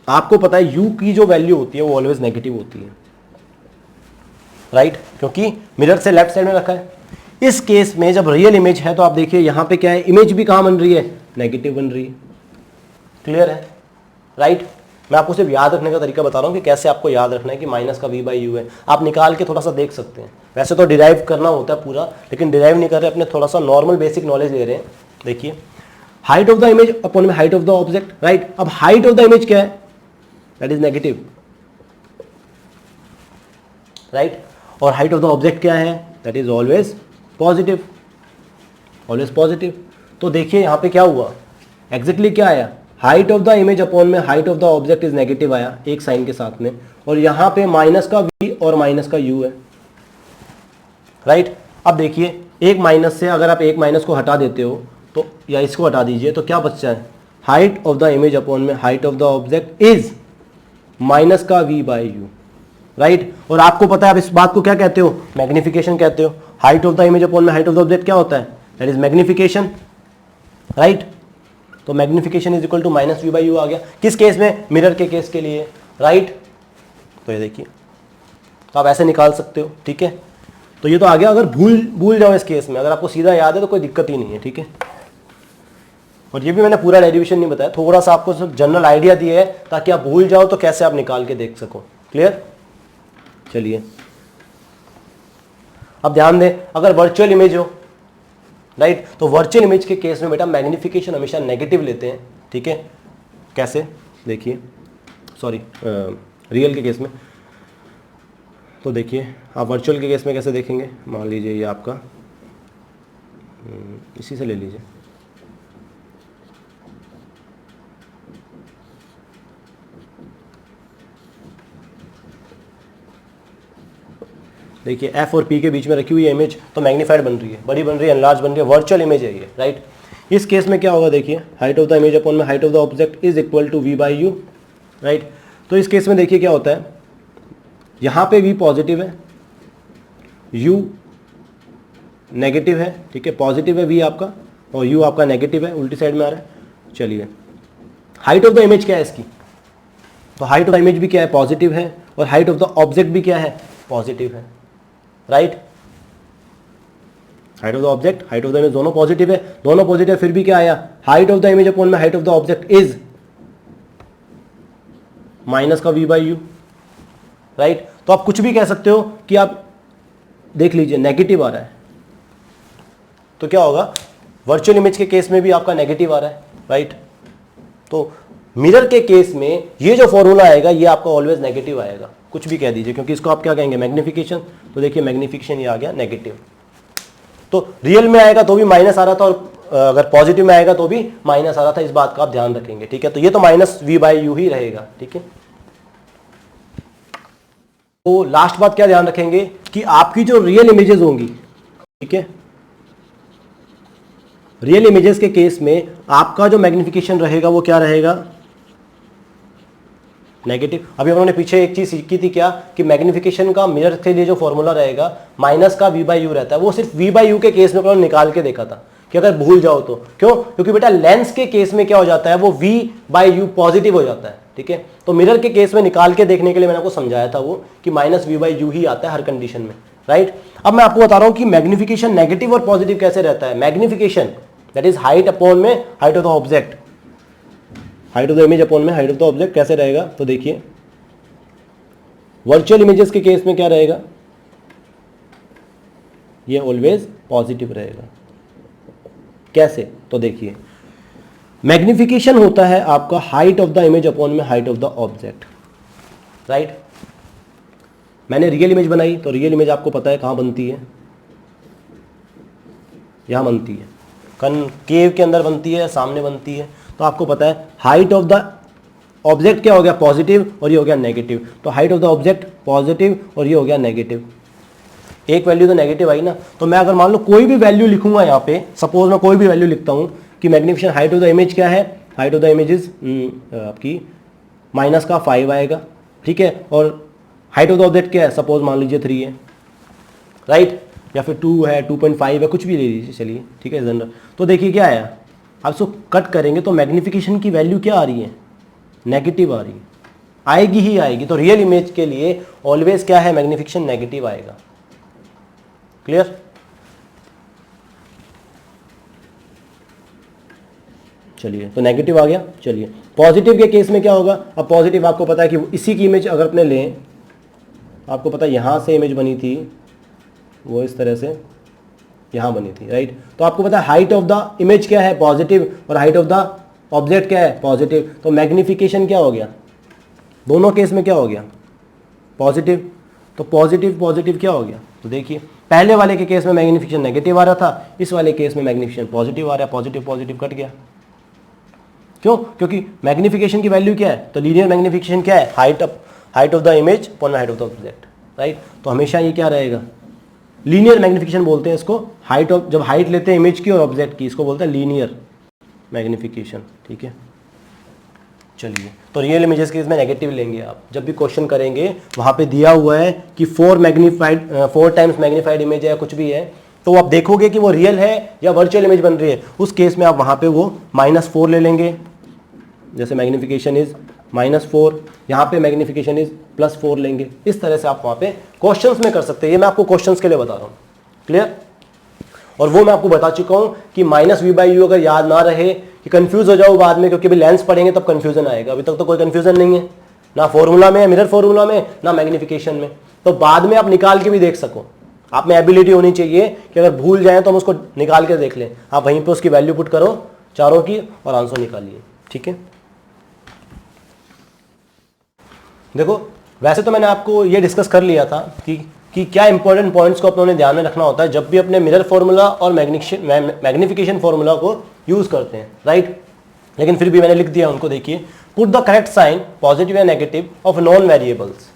आपको पता है u की जो वैल्यू होती है वो ऑलवेज नेगेटिव होती है, राइट, क्योंकि मिरर से लेफ्ट साइड में रखा है। इस केस में जब रियल इमेज है तो आप देखिए यहां पे क्या है, इमेज भी कहां बन रही है, नेगेटिव बन रही है। क्लियर है, राइट। मैं आपको सिर्फ याद रखने का तरीका बता रहा हूं कि कैसे आपको याद रखना है कि माइनस का v बाई यू है। आप निकाल के थोड़ा सा देख सकते हैं, वैसे तो डिराइव करना होता है पूरा, लेकिन डिराइव नहीं कर रहे, अपने थोड़ा सा नॉर्मल बेसिक नॉलेज ले रहे हैं। देखिए height of the image upon में height of the object, right. अब हाइट ऑफ द इमेज क्या है, दैट इज नेगेटिव, राइट, और हाइट ऑफ द ऑब्जेक्ट क्या है, that is always positive, always positive. तो देखिए यहां पे क्या हुआ, एग्जैक्टली क्या आया, height of the image upon में height of the object is negative आया एक साइन के साथ में, और यहां पे माइनस का v और माइनस का u है, राइट। अब देखिए एक माइनस से अगर आप एक माइनस को हटा देते हो तो, या इसको हटा दीजिए तो क्या बचता है, height of the image upon में height of the object is minus का v बाई यू, राइट। और आपको पता है आप इस बात को क्या कहते हो, मैग्निफिकेशन कहते हो। Height of the image upon में हाइट ऑफ द ऑब्जेक्ट क्या होता है, दैट इज मैग्निफिकेशन, राइट। तो magnification is equal to minus v by u आ गया, किस केस में, मिरर के केस के लिए, राइट। तो ये देखिए, तो आप ऐसे निकाल सकते हो, ठीक है। तो ये तो आ गया, अगर भूल जाओ इस केस में, अगर आपको सीधा याद है तो कोई दिक्कत ही नहीं है, ठीक है। और ये भी मैंने पूरा डेरिवेशन नहीं बताया, थोड़ा सा आपको सिर्फ जनरल आइडिया दिया है ताकि आप भूल जाओ तो कैसे आप निकाल के देख सको। क्लियर, चलिए अब ध्यान दें, अगर वर्चुअल इमेज हो, राइट, तो वर्चुअल इमेज के केस में बेटा मैग्निफिकेशन हमेशा नेगेटिव लेते हैं, ठीक है। कैसे, देखिए, सॉरी रियल के केस में, तो देखिए आप वर्चुअल के केस में कैसे देखेंगे, मान लीजिए ये आपका इसी से ले लीजिए, देखिए एफ और पी के बीच में रखी हुई इमेज तो मैग्नीफाइड बन रही है, बड़ी बन रही है, एनलार्ज बन रही है, वर्चुअल इमेज है ये, राइट। इस केस में क्या होगा, देखिए height of the image upon में height of the object is equal to v by u, right. तो इस केस में देखिए क्या होता है, यहाँ पे v पॉजिटिव है, u नेगेटिव है, ठीक है, पॉजिटिव है v आपका और u आपका नेगेटिव है, उल्टी साइड में आ रहा है। चलिए हाइट ऑफ द इमेज क्या है इसकी, तो हाइट ऑफ द इमेज भी क्या है, पॉजिटिव है, और हाइट ऑफ द ऑब्जेक्ट भी क्या है, पॉजिटिव है, right. Height of the object, height of the image दोनों पॉजिटिव है, दोनों पॉजिटिव, फिर भी क्या आया, height of the image upon में height of the object is minus का v बाई यू, राइट। तो आप कुछ भी कह सकते हो कि आप देख लीजिए नेगेटिव आ रहा है, तो क्या होगा, वर्चुअल इमेज के केस में भी आपका नेगेटिव आ रहा है, राइट। तो मिरर के केस में ये जो फॉर्मूला आएगा ये आपका ऑलवेज नेगेटिव आएगा, कुछ भी कह दीजिए, क्योंकि इसको आप क्या कहेंगे, मैग्निफिकेशन। तो देखिए मैग्निफिकेशन ये आ गया नेगेटिव, तो रियल में आएगा तो भी माइनस आ रहा था, और अगर पॉजिटिव में आएगा तो भी माइनस आ रहा था, इस बात का आप ध्यान रखेंगे, ठीक है। तो ये तो माइनस v बाई यू ही रहेगा, ठीक है। तो लास्ट बात क्या ध्यान रखेंगे कि आपकी जो रियल इमेजेस होंगी, ठीक है, रियल इमेजेस के केस में आपका जो मैग्निफिकेशन रहेगा वो क्या रहेगा, नेगेटिव। अभी हम लोगों ने पीछे एक चीज सीखी थी क्या, कि मैग्निफिकेशन का मिरर के लिए जो फॉर्मूला रहेगा माइनस का v बाई यू रहता है, वो सिर्फ v बाई यू के केस में हम लोगों ने निकाल के देखा था कि अगर भूल जाओ तो। क्यों? क्योंकि बेटा लेंस के केस में क्या हो जाता है, वो v बाई यू पॉजिटिव हो जाता है, ठीक है। तो मिरर के केस में निकाल के देखने के लिए मैंने आपको समझाया था वो कि माइनस v बाई यू ही आता है हर कंडीशन में, राइट। अब मैं आपको बता रहा हूं कि मैग्निफिकेशन नेगेटिव और पॉजिटिव कैसे रहता है। Magnification that is height upon में height of the object, height of the image upon में हाइट ऑफ द ऑब्जेक्ट कैसे रहेगा, तो देखिए वर्चुअल इमेजेस के केस में क्या रहेगा, ये ऑलवेज पॉजिटिव रहेगा। कैसे, तो देखिए मैग्निफिकेशन होता है आपका height of the image upon में height of the object, right. मैंने रियल इमेज बनाई तो रियल इमेज आपको पता है कहां बनती है, यहां बनती है, कनकेव के अंदर बनती है, सामने बनती है। तो आपको पता है हाइट ऑफ द ऑब्जेक्ट क्या हो गया, पॉजिटिव, और ये हो गया नेगेटिव। तो height of the object positive और ये हो गया नेगेटिव। एक वैल्यू तो नेगेटिव आई ना, तो मैं अगर मान लो कोई भी वैल्यू लिखूंगा यहाँ पे, सपोज मैं कोई भी वैल्यू लिखता हूँ कि magnification height of the image क्या है, height of the image is आपकी माइनस का 5 आएगा, ठीक है। और हाइट ऑफ द ऑब्जेक्ट क्या है, सपोज मान लीजिए 3 है, राइट, या फिर 2 है, 2.5 है, कुछ भी ले लीजिए, चलिए ठीक है जनरल। तो देखिए क्या आया, आप इसको कट करेंगे तो मैग्निफिकेशन की वैल्यू क्या आ रही है, नेगेटिव आ रही है, आएगी ही आएगी। तो रियल इमेज के लिए ऑलवेज क्या है, मैग्निफिकेशन नेगेटिव आएगा। क्लियर? चलिए, तो नेगेटिव आ गया। चलिए पॉजिटिव के केस में क्या होगा, अब पॉजिटिव आपको पता है कि इसी की इमेज अगर अपने लें, आपको पता है यहां से इमेज बनी थी, वो इस तरह से यहां बनी थी, राइट। तो आपको पता है हाइट ऑफ द इमेज क्या है, पॉजिटिव, और हाइट ऑफ द ऑब्जेक्ट क्या है, पॉजिटिव। तो मैग्निफिकेशन क्या हो गया, दोनों केस में क्या हो गया, पॉजिटिव। तो पॉजिटिव पॉजिटिव क्या हो गया, तो देखिए पहले वाले के केस में मैग्निफिकेशन नेगेटिव आ रहा था, इस वाले केस में मैग्निफिकेशन पॉजिटिव आ रहा है, पॉजिटिव पॉजिटिव कट गया। क्यों? क्योंकि मैग्निफिकेशन की वैल्यू क्या है, तो लीनियर मैग्निफिकेशन क्या है, height of the image upon height of the object, right. तो हमेशा ये क्या रहेगा, लीनियर मैग्निफिकेशन बोलते हैं इसको। हाइट ऑफ, जब हाइट लेते हैं इमेज की और ऑब्जेक्ट की, इसको बोलते हैं लीनियर मैग्निफिकेशन, ठीक है। चलिए, तो रियल इमेजेस के इसमें नेगेटिव लेंगे आप, जब भी क्वेश्चन करेंगे वहां पे दिया हुआ है कि 4 टाइम्स मैग्नीफाइड इमेज है या कुछ भी है, तो आप देखोगे कि वो रियल है या वर्चुअल इमेज बन रही है। उस केस में आप वहां पे वो -4 ले लेंगे, जैसे मैग्निफिकेशन इज -4, यहाँ पे मैग्निफिकेशन इज +4 लेंगे। इस तरह से आप वहां पे क्वेश्चंस में कर सकते हैं। ये मैं आपको क्वेश्चंस के लिए बता रहा हूँ, क्लियर। और वो मैं आपको बता चुका हूं कि -v/u अगर याद ना रहे कि कंफ्यूज हो जाओ बाद में, क्योंकि अभी लेंस पढ़ेंगे तब कंफ्यूजन आएगा। अभी तक तो कोई कंफ्यूजन नहीं है, ना फॉर्मूला में, मिरर फॉर्मूला में, ना मैग्निफिकेशन में। तो बाद में आप निकाल के भी देख सको, आप में एबिलिटी होनी चाहिए कि अगर भूल जाए तो हम उसको निकाल के देख लें। आप वहीं पे उसकी वैल्यू पुट करो चारों की और आंसर निकालिए, ठीक है। देखो वैसे तो मैंने आपको ये डिस्कस कर लिया था कि क्या इंपॉर्टेंट पॉइंट्स को अपनों ने ध्यान में रखना होता है जब भी अपने मिरर फॉर्मूला और मैग्निफिकेशन फॉर्मूला को यूज करते हैं, राइट। लेकिन फिर भी मैंने लिख दिया उनको, देखिए put the correct sign positive या नेगेटिव ऑफ नॉन वेरिएबल्स,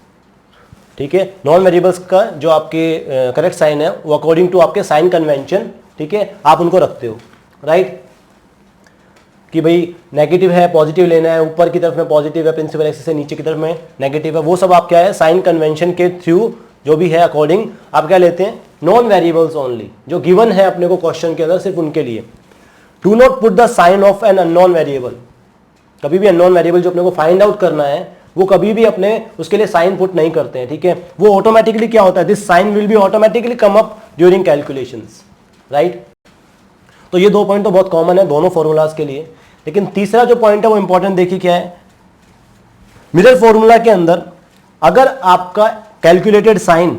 ठीक है। नॉन वेरिएबल्स का जो आपके करेक्ट साइन है वो अकॉर्डिंग टू आपके साइन कन्वेंशन, ठीक है, आप उनको रखते हो, राइट। कि भाई नेगेटिव है पॉजिटिव लेना है, ऊपर की तरफ में पॉजिटिव है प्रिंसिपल एक्सिस से, नीचे की तरफ में नेगेटिव है, वो सब आप क्या है साइन कन्वेंशन के थ्रू जो भी है अकॉर्डिंग आप क्या लेते हैं, नॉन वेरिएबल्स ओनली, जो गिवन है अपने को क्वेश्चन के अंदर सिर्फ उनके लिए। Do not put the sign of an unknown variable, कभी भी अननोन वेरिएबल जो अपने को फाइंड आउट करना है वो कभी भी अपने उसके लिए साइन पुट नहीं करते हैं, ठीक है। वो ऑटोमेटिकली क्या होता है, this sign will be automatically come up during calculations, right. तो ये 2 पॉइंट तो बहुत कॉमन है दोनों फॉर्मूलाज के लिए। लेकिन तीसरा जो पॉइंट है वो इंपॉर्टेंट देखिए क्या है, मिरर फॉर्मूला के अंदर अगर आपका कैलकुलेटेड साइन,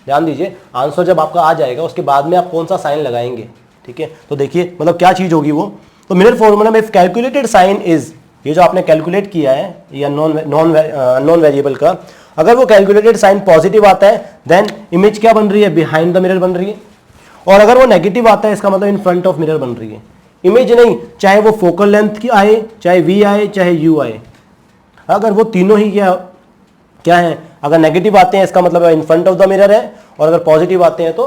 ध्यान दीजिए आंसर जब आपका आ जाएगा उसके बाद में आप कौन सा साइन लगाएंगे, ठीक है। तो देखिए मतलब क्या चीज होगी वो, तो मिरर फॉर्मूला में कैलकुलेटेड साइन इज, ये जो आपने कैलकुलेट किया है ये नॉन वेरिएबल का, अगर वो कैलकुलेटेड साइन पॉजिटिव आता है देन इमेज क्या बन रही है, बिहाइंड द मिरर बन रही है। और अगर वो नेगेटिव आता है इसका मतलब इन फ्रंट ऑफ मिरर बन रही है, इमेज नहीं, चाहे वो फोकल लेंथ की आए, चाहे वी आए, चाहे यू आए। अगर वो तीनों ही क्या है, अगर नेगेटिव आते हैं इसका मतलब in front of the mirror है, और अगर पॉजिटिव आते हैं तो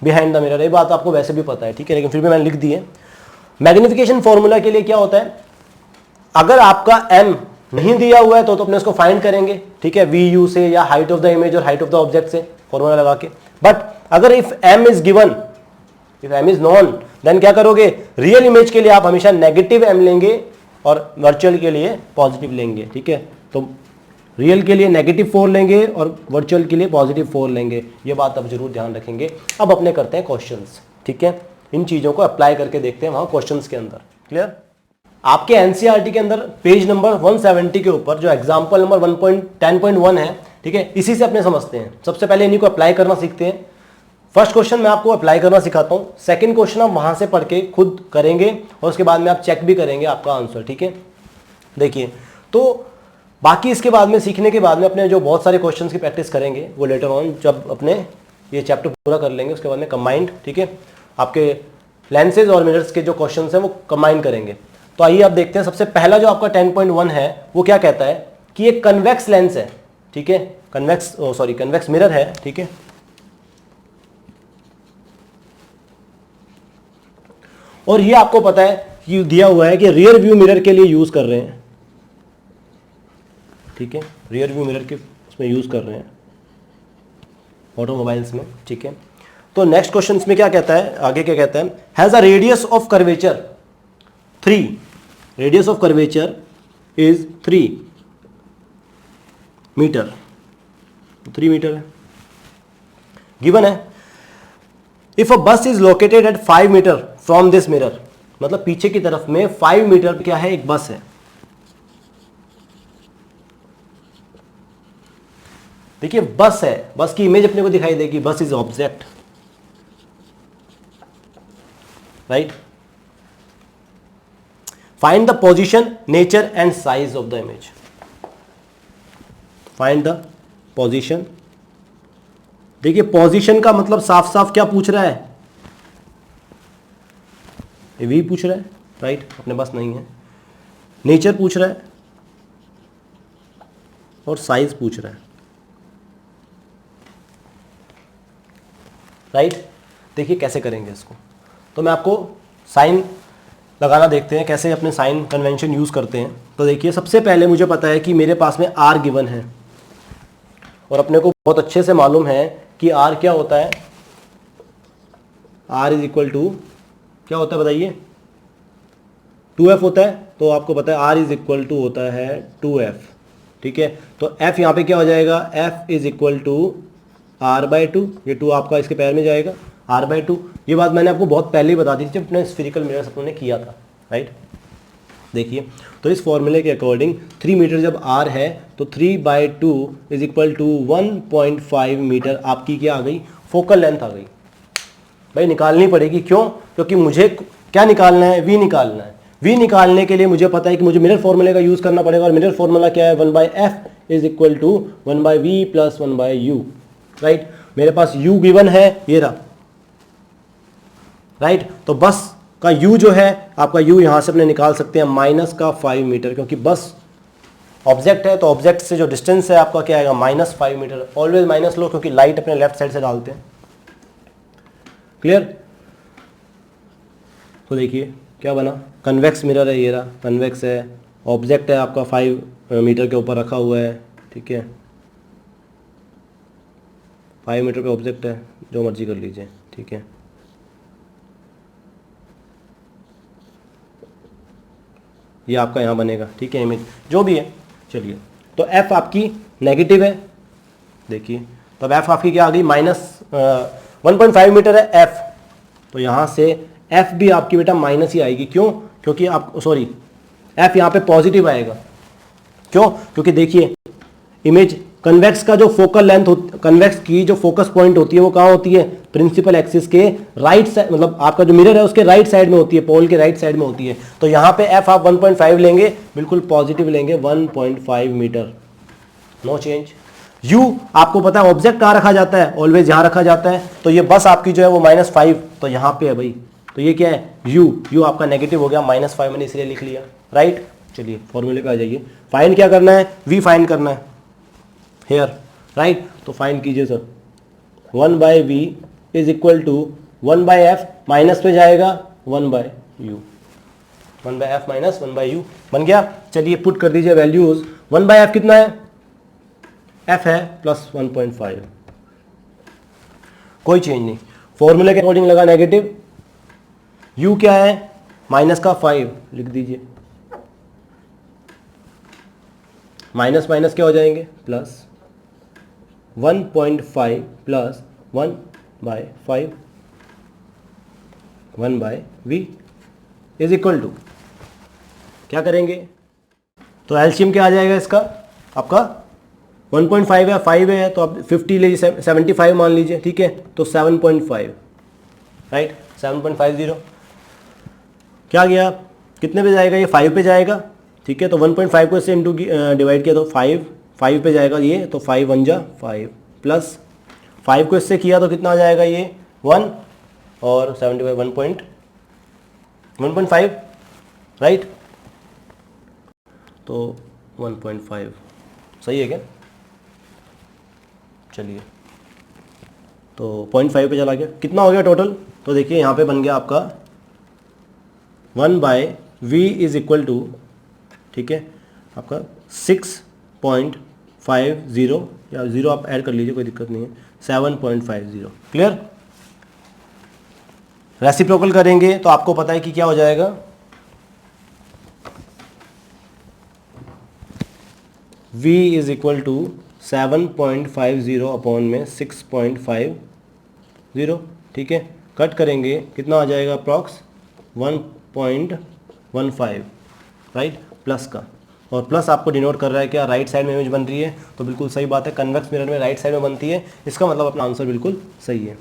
बिहाइंड द मिरर। ये बात आपको वैसे भी पता है, ठीक है, लेकिन फिर भी मैंने लिख दी है। मैग्निफिकेशन फॉर्मूला के लिए क्या होता है, अगर आपका m नहीं दिया हुआ है तो अपने उसको फाइंड करेंगे, ठीक है, वी यू से या हाइट ऑफ द इमेज और हाइट ऑफ द ऑब्जेक्ट से फॉर्मूला लगा के। बट अगर if m is given, if m is known, then क्या करोगे, रियल इमेज के लिए आप हमेशा नेगेटिव m लेंगे और वर्चुअल के लिए पॉजिटिव लेंगे, ठीक है। तो रियल के लिए नेगेटिव 4 लेंगे और वर्चुअल के लिए पॉजिटिव 4 लेंगे, ये बात आप जरूर ध्यान रखेंगे। अब अपने करते हैं क्वेश्चंस, ठीक है, इन चीजों को अप्लाई करके देखते हैं वहां क्वेश्चंस के अंदर। क्लियर? आपके एनसीईआरटी के अंदर पेज नंबर 170 के ऊपर जो एग्जांपल नंबर 1.10.1 है, ठीक है, इसी से अपने समझते हैं। सबसे पहले इन्हीं को अप्लाई करना सीखते हैं। फर्स्ट क्वेश्चन मैं आपको अप्लाई करना सिखाता हूं, सेकंड क्वेश्चन आप वहां से पढ़ के खुद करेंगे और उसके बाद में आप चेक भी करेंगे आपका आंसर, ठीक है। देखिए, तो बाकी इसके बाद में सीखने के बाद में अपने जो बहुत सारे क्वेश्चंस की प्रैक्टिस करेंगे वो लेटर ऑन जब अपने ये चैप्टर पूरा कर लेंगे उसके बाद में कंबाइंड, ठीक है, आपके लेंसेज और मिरर्स के जो क्वेश्चंस हैं वो कंबाइन करेंगे। तो आइए आप देखते हैं। सबसे पहला जो आपका 10.1 है वो क्या कहता है कि एक कन्वेक्स लेंस है, ठीक है, कन्वेक्स मिरर है, ठीक है, और ये आपको पता है कि दिया हुआ है कि रियर व्यू मिरर के लिए यूज कर रहे हैं, ठीक है, रियर व्यू मिरर के उसमें यूज कर रहे हैं ऑटोमोबाइल्स में, ठीक है। तो नेक्स्ट क्वेश्चन इसमें क्या कहता है, आगे क्या कहता है, has a radius of curvature 3, radius of curvature is 3 metre, 3 metre है, गिवन है। If a bus is located at 5 metre from this mirror, मतलब पीछे की तरफ में 5 मीटर क्या है, एक बस है। देखिए बस है, बस की इमेज अपने को दिखाई देगी, बस is object, right. Find the position, nature and size of the image. Find the position, देखिए पोजीशन का मतलब साफ साफ क्या पूछ रहा है, ये भी पूछ रहा है, राइट, अपने पास नहीं है। नेचर पूछ रहा है और साइज पूछ रहा है, राइट। देखिए कैसे करेंगे इसको, तो मैं आपको साइन लगाना देखते हैं कैसे अपने साइन कन्वेंशन यूज करते हैं। तो देखिए सबसे पहले मुझे पता है कि मेरे पास में आर गिवन है और अपने को बहुत अच्छे से मालूम है कि आर क्या होता है, आर इज इक्वल टू क्या होता है बताइए, 2f होता है। तो आपको पता है आर इज इक्वल टू होता है 2f, ठीक है। तो f यहाँ पे क्या हो जाएगा, f is equal to r/2, ये 2 आपका इसके पैर में जाएगा, r/2। ये बात मैंने आपको बहुत पहले ही बता दी थी जब अपने स्फीरिकल मिरर अपने किया था, राइट। देखिए तो इस फॉर्मूले के अकॉर्डिंग 3 मीटर जब r है तो 3/2 इज इक्वल टू 1.5 मीटर आपकी क्या आ गई, फोकल लेंथ आ गई। भाई निकालनी पड़ेगी, क्यों, क्योंकि मुझे क्या निकालना है, v निकालना है। v निकालने के लिए मुझे पता है कि मुझे मिरर फॉर्मूले का यूज करना पड़ेगा और मिरर फॉर्मूला क्या है, 1/f is equal to 1/v plus 1/u, right. मेरे पास u गिवन है, ये रहा, राइट। तो बस का u जो है आपका u यहां से अपने निकाल सकते हैं -5 मीटर, क्योंकि बस ऑब्जेक्ट है तो ऑब्जेक्ट से जो डिस्टेंस है आपका क्या आएगा, -5 मीटर। ऑलवेज माइनस लो क्योंकि लाइट अपने लेफ्ट साइड से डालते हैं। क्लियर? तो देखिए क्या बना, कन्वेक्स मिरर है, ये रहा कन्वेक्स है, ऑब्जेक्ट है आपका 5 मीटर के ऊपर रखा हुआ है, ठीक है, 5 मीटर पे ऑब्जेक्ट है, जो मर्जी कर लीजिए, ठीक है। ये आपका यहाँ बनेगा, ठीक है, इमेज जो भी है। चलिए तो f आपकी नेगेटिव है, देखिए तब f आपकी क्या आ गई, -1.5 मीटर है f, तो यहाँ से f भी आपकी बेटा माइनस ही आएगी। क्यों? क्योंकि आप f यहाँ पे पॉजिटिव आएगा। क्यों? क्योंकि देखिए इमेज कन्वेक्स का जो फोकल लेंथ, कन्वेक्स की जो फोकस पॉइंट होती है वो कहाँ होती है, प्रिंसिपल एक्सिस के राइट साइड, मतलब आपका जो मिरर है उसके राइट साइड में होती है, पोल के राइट साइड में होती है। तो यहाँ पे f आप 1.5 लेंगे, बिल्कुल पॉजिटिव लेंगे, 1.5 मीटर, नो चेंज। u आपको पता है ऑब्जेक्ट कहाँ रखा जाता है, ऑलवेज यहाँ रखा जाता है, तो ये बस आपकी जो है वो -5, तो यहाँ पे है भाई, तो ये क्या है u आपका नेगेटिव हो गया, -5 मैंने इसलिए लिख लिया, राइट। चलिए फॉर्मूले पे आ जाइए, फाइंड क्या करना है, v फाइंड करना है हेयर, राइट। तो फाइंड कीजिए sir, 1/v is equal to 1/f, minus पे जाएगा 1/u, 1/f माइनस 1/u बन गया। चलिए पुट कर दीजिए वैल्यूज। 1/f कितना है, f है प्लस 1.5, कोई चेंज नहीं, फॉर्मूले के अकॉर्डिंग लगा नेगेटिव। u क्या है, माइनस का 5 लिख दीजिए, माइनस माइनस क्या हो जाएंगे plus 1.5 plus 1/5 1/v is equal to, क्या करेंगे तो एलसीएम क्या आ जाएगा इसका, आपका 1.5 है, 5 है तो आप 50 ले 75 मान लीजिए, ठीक है, तो 7.5 राइट, 7.50 क्या गया, कितने पे जाएगा ये, 5 पे जाएगा, ठीक है, तो 1.5 को इससे इंटू डिवाइड किया तो 5 पे जाएगा ये, तो 5 1 जा 5 प्लस 5 को इससे किया तो कितना आ जाएगा ये 1 और 75 1.5 राइट, तो 1.5 सही है क्या, चलिए तो 0.5 पे चला गया, कितना हो गया टोटल, तो देखिए यहाँ पे बन गया आपका 1/v इज इक्वल टू, ठीक है, आपका 6.50 या 0 आप ऐड कर लीजिए कोई दिक्कत नहीं है, 7.50 क्लियर। रेसिप्रोकल करेंगे तो आपको पता है कि क्या हो जाएगा, v is equal to 7.50 upon में 6.50, ठीक है, कट करेंगे कितना आ जाएगा अप्रॉक्स 1.15 राइट, प्लस का, और प्लस आपको डिनोट कर रहा है क्या, राइट साइड में इमेज बन रही है, तो बिल्कुल सही बात है, कन्वेक्स मिरर में राइट साइड में बनती है, इसका मतलब अपना आंसर बिल्कुल सही है,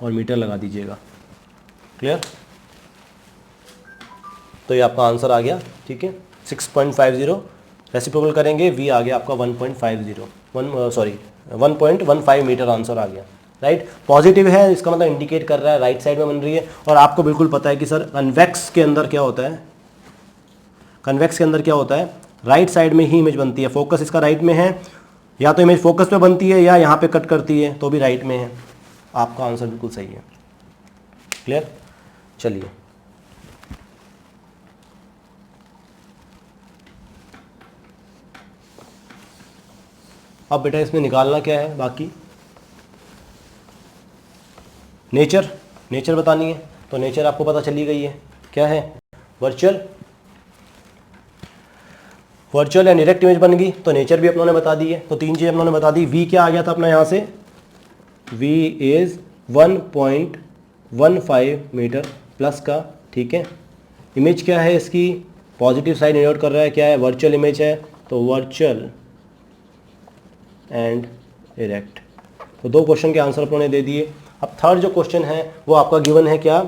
और मीटर लगा दीजिएगा, क्लियर, तो ये आपका आंसर आ गया, ठीक है, 6.50 रेसिप्रोकल करेंगे, v आ गया आपका 1.15 मीटर आंसर आ गया राइट। पॉजिटिव है इसका मतलब इंडिकेट कर रहा है राइट साइड में बन रही है, और आपको बिल्कुल पता है कि सर कन्वेक्स के अंदर क्या होता है, कन्वेक्स के अंदर क्या होता है, राइट साइड में ही इमेज बनती है, फोकस इसका राइट में है, या तो इमेज फोकस पे बनती है या यहाँ पे कट करती है तो भी राइट में है, आपका आंसर बिल्कुल सही है, क्लियर। चलिए अब बेटा इसमें निकालना क्या है, बाकी नेचर बतानी है, तो नेचर आपको पता चली गई है, क्या है, वर्चुअल एंड डायरेक्ट इमेज बन गई, तो नेचर भी अपनों ने बता दी है, तो 3 चीज़ अपनों ने बता दी। v क्या आ गया था अपना यहाँ से, v इज 1.15 मीटर प्लस का, ठीक है, इमेज क्या है इसकी, पॉजिटिव साइड डिनोट कर रहा है, क्या है, वर्चुअल इमेज है, तो वर्चुअल एंड डायरेक्ट, तो 2 क्वेश्चन के आंसर अपनों ने दे दिए। अब थर्ड जो क्वेश्चन है वो आपका गिवन है, क्या,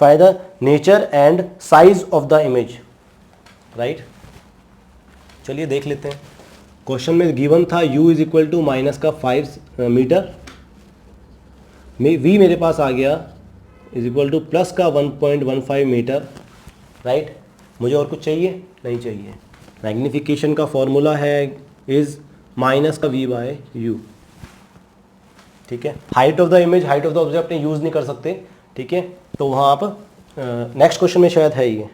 find the nature and size of the image, right. चलिए देख लेते हैं, क्वेश्चन में गिवन था u is equal to minus का 5 मीटर, v मेरे पास आ गया इज इक्वल टू प्लस का 1.15 मीटर, राइट। मुझे और कुछ चाहिए, नहीं चाहिए। मैग्नीफिकेशन का फॉर्मूला है इज माइनस का v/u, ठीक है। Height of the image, height of the object अपने यूज़ नहीं कर सकते, ठीक है, तो वहाँ आप नेक्स्ट क्वेश्चन में शायद है ये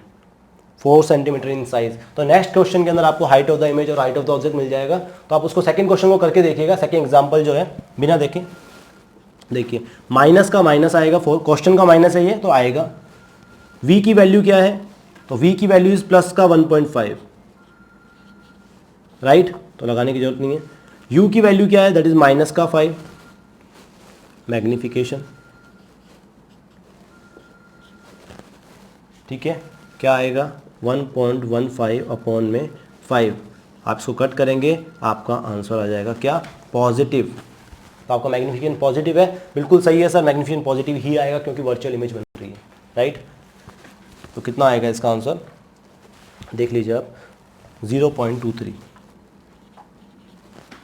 4 सेंटीमीटर इन साइज, तो नेक्स्ट क्वेश्चन के अंदर आपको हाइट ऑफ द इमेज और हाइट ऑफ द ऑब्जेक्ट मिल जाएगा, तो आप उसको सेकंड क्वेश्चन को करके देखिएगा, सेकंड एग्जांपल जो है बिना देखें, देखिए माइनस का माइनस आएगा, क्वेश्चन का माइनस है ये, तो आएगा v की वैल्यू क्या है, तो v की वैल्यू इज प्लस का 1.5 राइट, तो लगाने की जरूरत नहीं है। u की वैल्यू क्या है, दैट इज माइनस का 5, मैग्नीफिकेशन, ठीक है, क्या आएगा 1.15 अपॉन में 5, आप इसको कट करेंगे, आपका आंसर आ जाएगा क्या, पॉजिटिव, तो आपका मैग्नीफिकेशन पॉजिटिव है, बिल्कुल सही है सर, मैग्नीफिकेशन पॉजिटिव ही आएगा क्योंकि वर्चुअल इमेज बन रही है, राइट। तो कितना आएगा इसका आंसर, देख लीजिए आप, 0.23,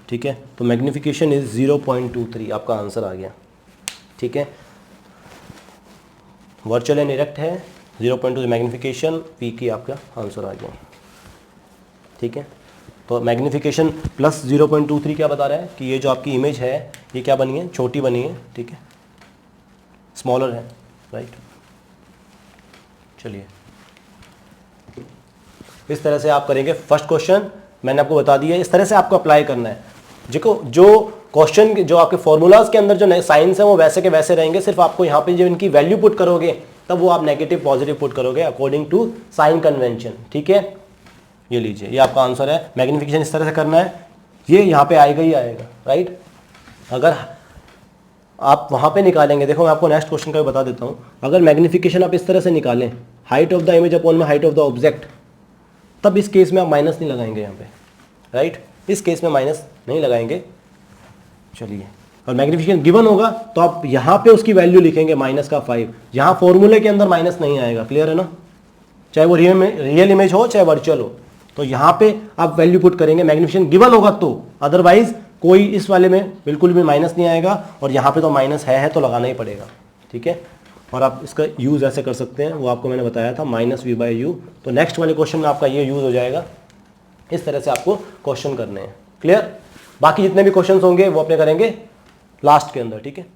ठीक है, तो मैग्नीफिकेशन इज 0.23, आपका आंसर आ गया, ठीक है। वर्चुअल एंड डायरेक्ट है 0.2 मैग्नीफिकेशन, पी की आपका आंसर आ गया, ठीक है। तो मैग्नीफिकेशन प्लस 0.23 क्या बता रहा है कि ये जो आपकी इमेज है ये क्या बनी है, छोटी बनी है, ठीक है, स्मॉलर है, राइट। चलिए इस तरह से आप करेंगे। फर्स्ट क्वेश्चन मैंने आपको बता दिया, इस तरह से आपको अप्लाई करना है। देखो जो क्वेश्चन जो आपके फॉर्मूलाज के अंदर जो साइंस है वो वैसे के वैसे रहेंगे, सिर्फ आपको यहाँ पे जब इनकी वैल्यू पुट करोगे तब वो आप नेगेटिव पॉजिटिव पुट करोगे अकॉर्डिंग टू साइन कन्वेंशन। ठीक है, ये लीजिए, ये आपका आंसर है। मैग्निफिकेशन इस तरह से करना है, ये यहाँ पे आएगा ही आएगा, राइट। अगर आप वहाँ पे निकालेंगे, देखो मैं आपको नेक्स्ट क्वेश्चन का भी बता देता हूँ। अगर मैग्निफिकेशन आप इस तरह से निकालें, height of the image upon में हाइट ऑफ द ऑब्जेक्ट, तब इस केस में आप माइनस नहीं लगाएंगे यहाँ पे, राइट। इस केस में माइनस नहीं लगाएंगे। चलिए, और मैग्निफिकेशन गिवन होगा तो आप यहाँ पे उसकी वैल्यू लिखेंगे -5। यहाँ फॉर्मूले के अंदर माइनस नहीं आएगा, क्लियर है ना, चाहे वो रियल इमेज हो चाहे वर्चुअल हो। तो यहाँ पे आप वैल्यू पुट करेंगे, मैग्निफिकेशन गिवन होगा तो, अदरवाइज कोई इस वाले में बिल्कुल भी माइनस नहीं आएगा। और यहाँ पे तो माइनस है तो लगाना ही पड़ेगा, ठीक है। और आप इसका यूज़ ऐसे कर सकते हैं, वो आपको मैंने बताया था -v/u। तो नेक्स्ट वाले क्वेश्चन में आपका ये यूज़ हो जाएगा। इस तरह से आपको क्वेश्चन करने हैं, क्लियर। बाकी जितने भी क्वेश्चन होंगे वो अपने करेंगे लास्ट के अंदर, ठीक है।